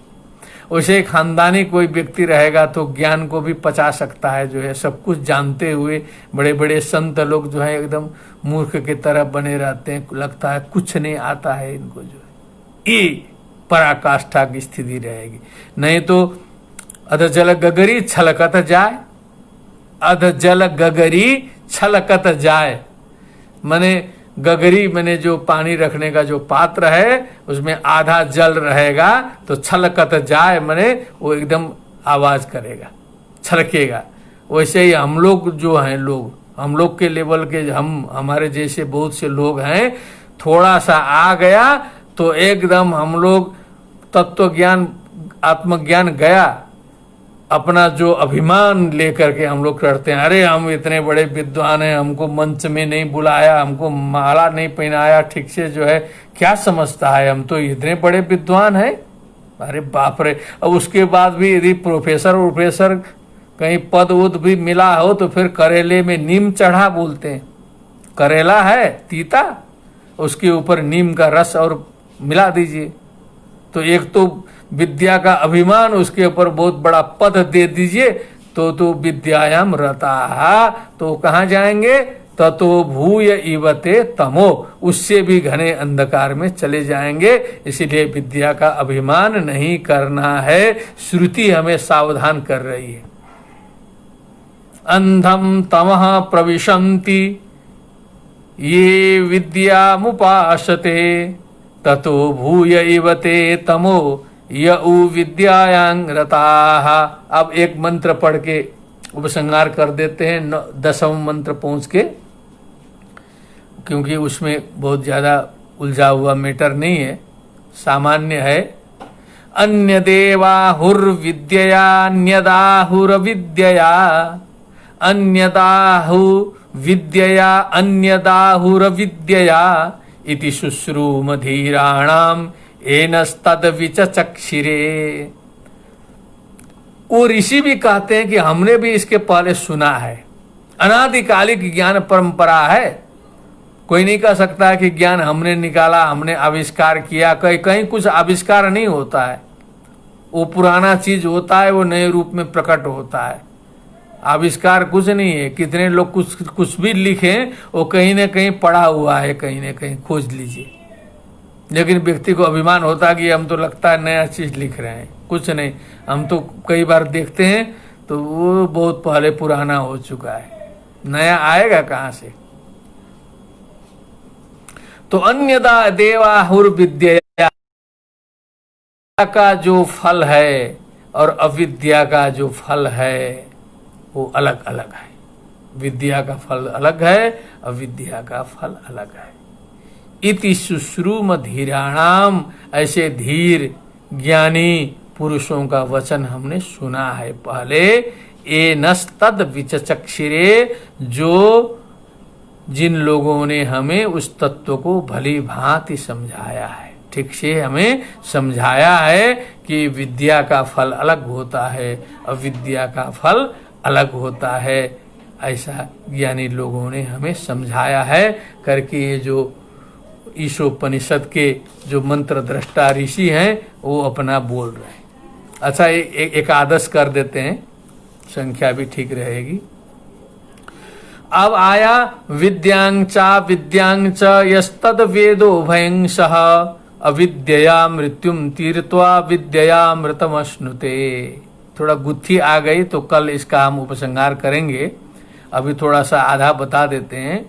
वैसे खानदानी कोई व्यक्ति रहेगा तो ज्ञान को भी पचा सकता है, जो है सब कुछ जानते हुए। बड़े बड़े संत लोग जो है एकदम मूर्ख के तरह बने रहते हैं, लगता है कुछ नहीं आता है इनको, जो है ये पराकाष्ठा की स्थिति रहेगी। नहीं तो अध जल गगरी छलकत जाए, अध जल गगरी छलकत जाए। माने गगरी माने जो पानी रखने का जो पात्र है उसमें आधा जल रहेगा तो छलकत जाए माने वो एकदम आवाज करेगा, छलकेगा। वैसे ही हम लोग जो हैं, लोग हम लोग के लेवल के, हमारे जैसे बहुत से लोग हैं, थोड़ा सा आ गया तो एकदम हम लोग तत्व ज्ञान आत्मज्ञान गया, अपना जो अभिमान लेकर के हम लोग करते हैं, अरे हम इतने बड़े विद्वान हैं, हमको मंच में नहीं बुलाया, हमको माला नहीं पहनाया ठीक से, जो है क्या समझता है, हम तो इतने बड़े विद्वान हैं। अरे बाप रे। अब उसके बाद भी यदि प्रोफेसर कहीं पद उद भी मिला हो तो फिर करेले में नीम चढ़ा बोलते हैं। करेला है तीता, उसके ऊपर नीम का रस और मिला दीजिए, तो एक तो विद्या का अभिमान, उसके ऊपर बहुत बड़ा पद दे दीजिए तो विद्यायाम रता, तो कहाँ जाएंगे, ततो भूय इवते तमो, उससे भी घने अंधकार में चले जाएंगे। इसीलिए विद्या का अभिमान नहीं करना है, श्रुति हमें सावधान कर रही है। अंधम तमः प्रविशन्ति ये विद्यामुपासते ततो भूय इवते तमो यऊ विद्यायां रताः। अब एक मंत्र पढ़ के उपसंहार कर देते हैं, 10वें मंत्र पहुंच के, क्योंकि उसमें बहुत ज्यादा उलझा हुआ मैटर नहीं है, सामान्य है। अन्य देवाहुर्विद्यया अन्यदाहुरविद्यया अन्यदाहु विद्यया अन्यदाहुरविद्यया इति शुश्रूमधीराणाम एनस्तद विचचक्षिरे। वो ऋषि भी कहते हैं कि हमने भी इसके पहले सुना है, अनादिकालिक ज्ञान परंपरा है, कोई नहीं कह सकता है कि ज्ञान हमने निकाला, हमने आविष्कार किया। कहीं कुछ आविष्कार नहीं होता है, वो पुराना चीज होता है, वो नए रूप में प्रकट होता है। आविष्कार कुछ नहीं है, कितने लोग कुछ भी लिखें वो कहीं ना कहीं पढ़ा हुआ है, कहीं ना कहीं खोज लीजिए, लेकिन व्यक्ति को अभिमान होता है कि हम तो लगता है नया चीज लिख रहे हैं, कुछ नहीं। हम तो कई बार देखते हैं तो वो बहुत पहले पुराना हो चुका है, नया आएगा कहाँ से। तो अन्यदा देवाहुर विद्या का जो फल है और अविद्या का जो फल है वो अलग अलग है। विद्या का फल अलग है, अविद्या का फल अलग है। इति शुश्रूम धीराणाम, ऐसे धीर ज्ञानी पुरुषों का वचन हमने सुना है पहले। ए नस्तद विचचक्षिरे, जो जिन लोगों ने हमें उस तत्व को भली भांति समझाया है, ठीक से हमें समझाया है कि विद्या का फल अलग होता है, अविद्या का फल अलग होता है, ऐसा ज्ञानी लोगों ने हमें समझाया है करके। ये जो ईशोपनिषद के जो मंत्र दृष्टा ऋषि हैं वो अपना बोल रहे हैं। अच्छा, एक आदर्श कर देते हैं, संख्या भी ठीक रहेगी। अब आया विद्यांचा विद्यांच यस्तद वेदो भयंसः अविद्यया मृत्युम तीर्त्वा विद्यया मृतमश्नुते। थोड़ा गुत्थी आ गई तो कल इसका हम उपसंहार करेंगे, अभी थोड़ा सा आधा बता देते हैं।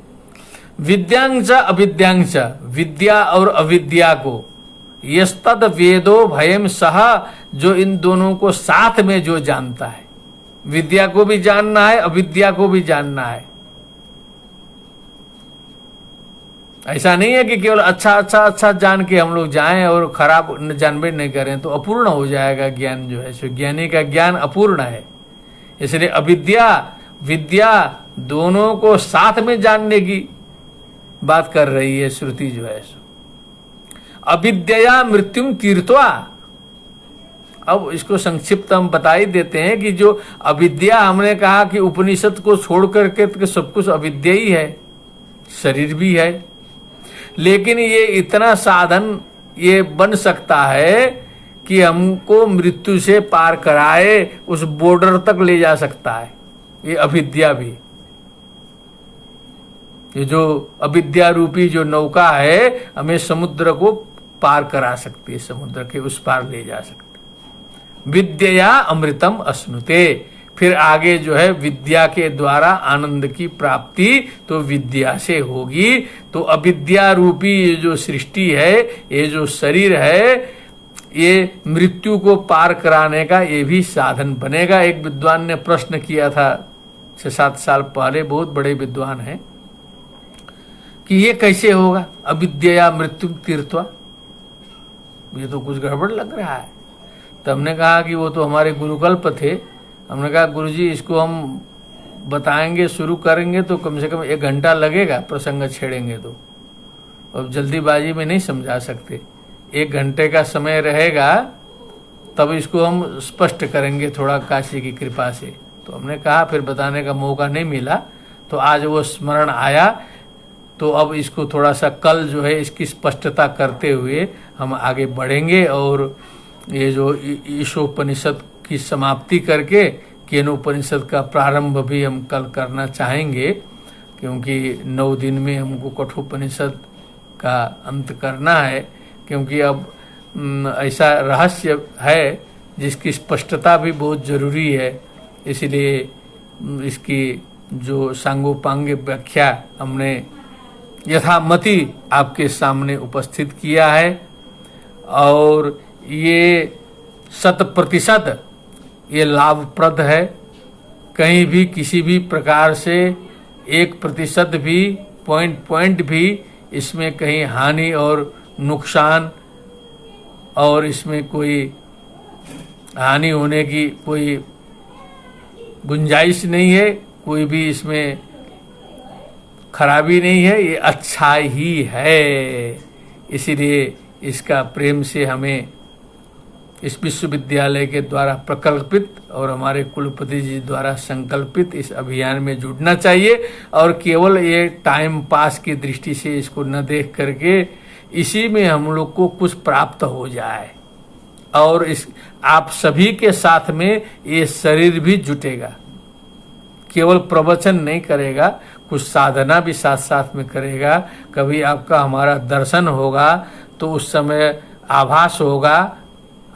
विद्यांच अविद्यांच, विद्या और अविद्या को, यस्तद वेदो भयम सह, जो इन दोनों को साथ में जो जानता है, विद्या को भी जानना है, अविद्या को भी जानना है। ऐसा नहीं है कि केवल अच्छा जान के हम लोग जाएं और खराब जानबे नहीं करें तो अपूर्ण हो जाएगा ज्ञान जो है। सो ज्ञानी का ज्ञान अपूर्ण है, इसलिए अविद्या विद्या दोनों को साथ में जानने की बात कर रही है श्रुति जो है। सो अविद्या मृत्युम तीर्थवा। अब इसको संक्षिप्त हम बता ही देते हैं कि जो अविद्या, हमने कहा कि उपनिषद को छोड़ करके सब कुछ अविद्या ही है, शरीर भी है, लेकिन ये इतना साधन ये बन सकता है कि हमको मृत्यु से पार कराए, उस बॉर्डर तक ले जा सकता है। ये अविद्या भी, ये जो अविद्या रूपी जो नौका है हमें समुद्र को पार करा सकती है, समुद्र के उस पार ले जा सकती है। विद्या अमृतम अश्नुते, फिर आगे जो है विद्या के द्वारा आनंद की प्राप्ति तो विद्या से होगी। तो अविद्या रूपी ये जो सृष्टि है, ये जो शरीर है, ये मृत्यु को पार कराने का ये भी साधन बनेगा। एक विद्वान ने प्रश्न किया था 6-7 साल पहले, बहुत बड़े विद्वान हैं, कि ये कैसे होगा अविद्या मृत्यु तीर्थवा, ये तो कुछ गड़बड़ लग रहा है। तो हमने कहा कि वो तो हमारे गुरुकल्प थे। हमने कहा गुरुजी इसको हम बताएंगे, शुरू करेंगे तो कम से कम 1 घंटा लगेगा, प्रसंग छेड़ेंगे तो, अब जल्दीबाजी में नहीं समझा सकते। 1 घंटे का समय रहेगा तब इसको हम स्पष्ट करेंगे थोड़ा काशी की कृपा से। तो हमने कहा, फिर बताने का मौका नहीं मिला, तो आज वो स्मरण आया, तो अब इसको थोड़ा सा कल जो है इसकी स्पष्टता करते हुए हम आगे बढ़ेंगे। और ये जो ईशोपनिषद की समाप्ति करके केनोपनिषद का प्रारंभ भी हम कल करना चाहेंगे, क्योंकि 9 दिन में हमको कठोपनिषद का अंत करना है। क्योंकि अब ऐसा रहस्य है जिसकी स्पष्टता भी बहुत जरूरी है, इसलिए इसकी जो सांगोपांग व्याख्या हमने यथामति आपके सामने उपस्थित किया है। और ये 100% ये लाभप्रद है। कहीं भी किसी भी प्रकार से 1% भी पॉइंट भी इसमें कहीं हानि और नुकसान और इसमें कोई हानि होने की कोई गुंजाइश नहीं है, कोई भी इसमें खराबी नहीं है, ये अच्छा ही है। इसीलिए इसका प्रेम से हमें इस विश्वविद्यालय के द्वारा प्रकल्पित और हमारे कुलपति जी द्वारा संकल्पित इस अभियान में जुड़ना चाहिए। और केवल ये टाइम पास की दृष्टि से इसको न देख करके इसी में हम लोग को कुछ प्राप्त हो जाए। और इस आप सभी के साथ में ये शरीर भी जुटेगा, केवल प्रवचन नहीं करेगा, कुछ साधना भी साथ साथ में करेगा। कभी आपका हमारा दर्शन होगा तो उस समय आभास होगा,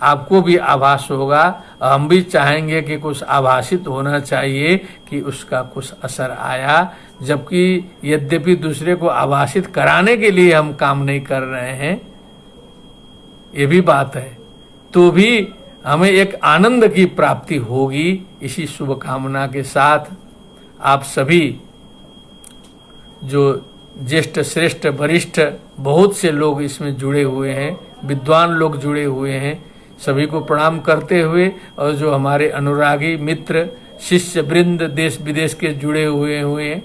आपको भी आभास होगा। हम भी चाहेंगे कि कुछ आभासित होना चाहिए कि उसका कुछ असर आया, जबकि यद्यपि दूसरे को आभासित कराने के लिए हम काम नहीं कर रहे हैं, ये भी बात है, तो भी हमें एक आनंद की प्राप्ति होगी। इसी शुभकामना के साथ आप सभी जो ज्येष्ठ श्रेष्ठ वरिष्ठ बहुत से लोग इसमें जुड़े हुए हैं, विद्वान लोग जुड़े हुए हैं, सभी को प्रणाम करते हुए, और जो हमारे अनुरागी मित्र शिष्य वृंद देश विदेश के जुड़े हुए हैं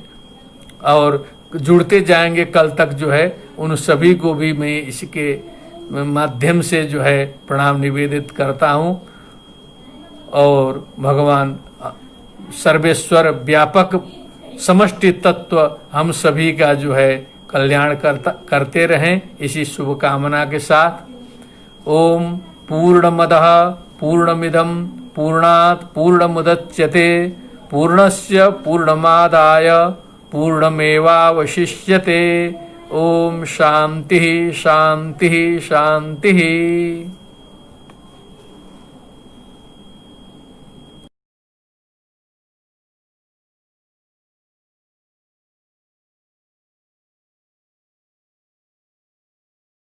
और जुड़ते जाएंगे कल तक जो है, उन सभी को भी मैं इसके माध्यम से जो है प्रणाम निवेदित करता हूँ। और भगवान सर्वेश्वर व्यापक समष्टि तत्व हम सभी का जो है कल्याण करते रहें, इसी शुभकामना के साथ। ओम पूर्णमदः पूर्णमिदं पूर्णात् पूर्णमुदच्यते पूर्णस्य पूर्णमादाय पूर्णमेवावशिष्यते। ओम शांति शांति शांति।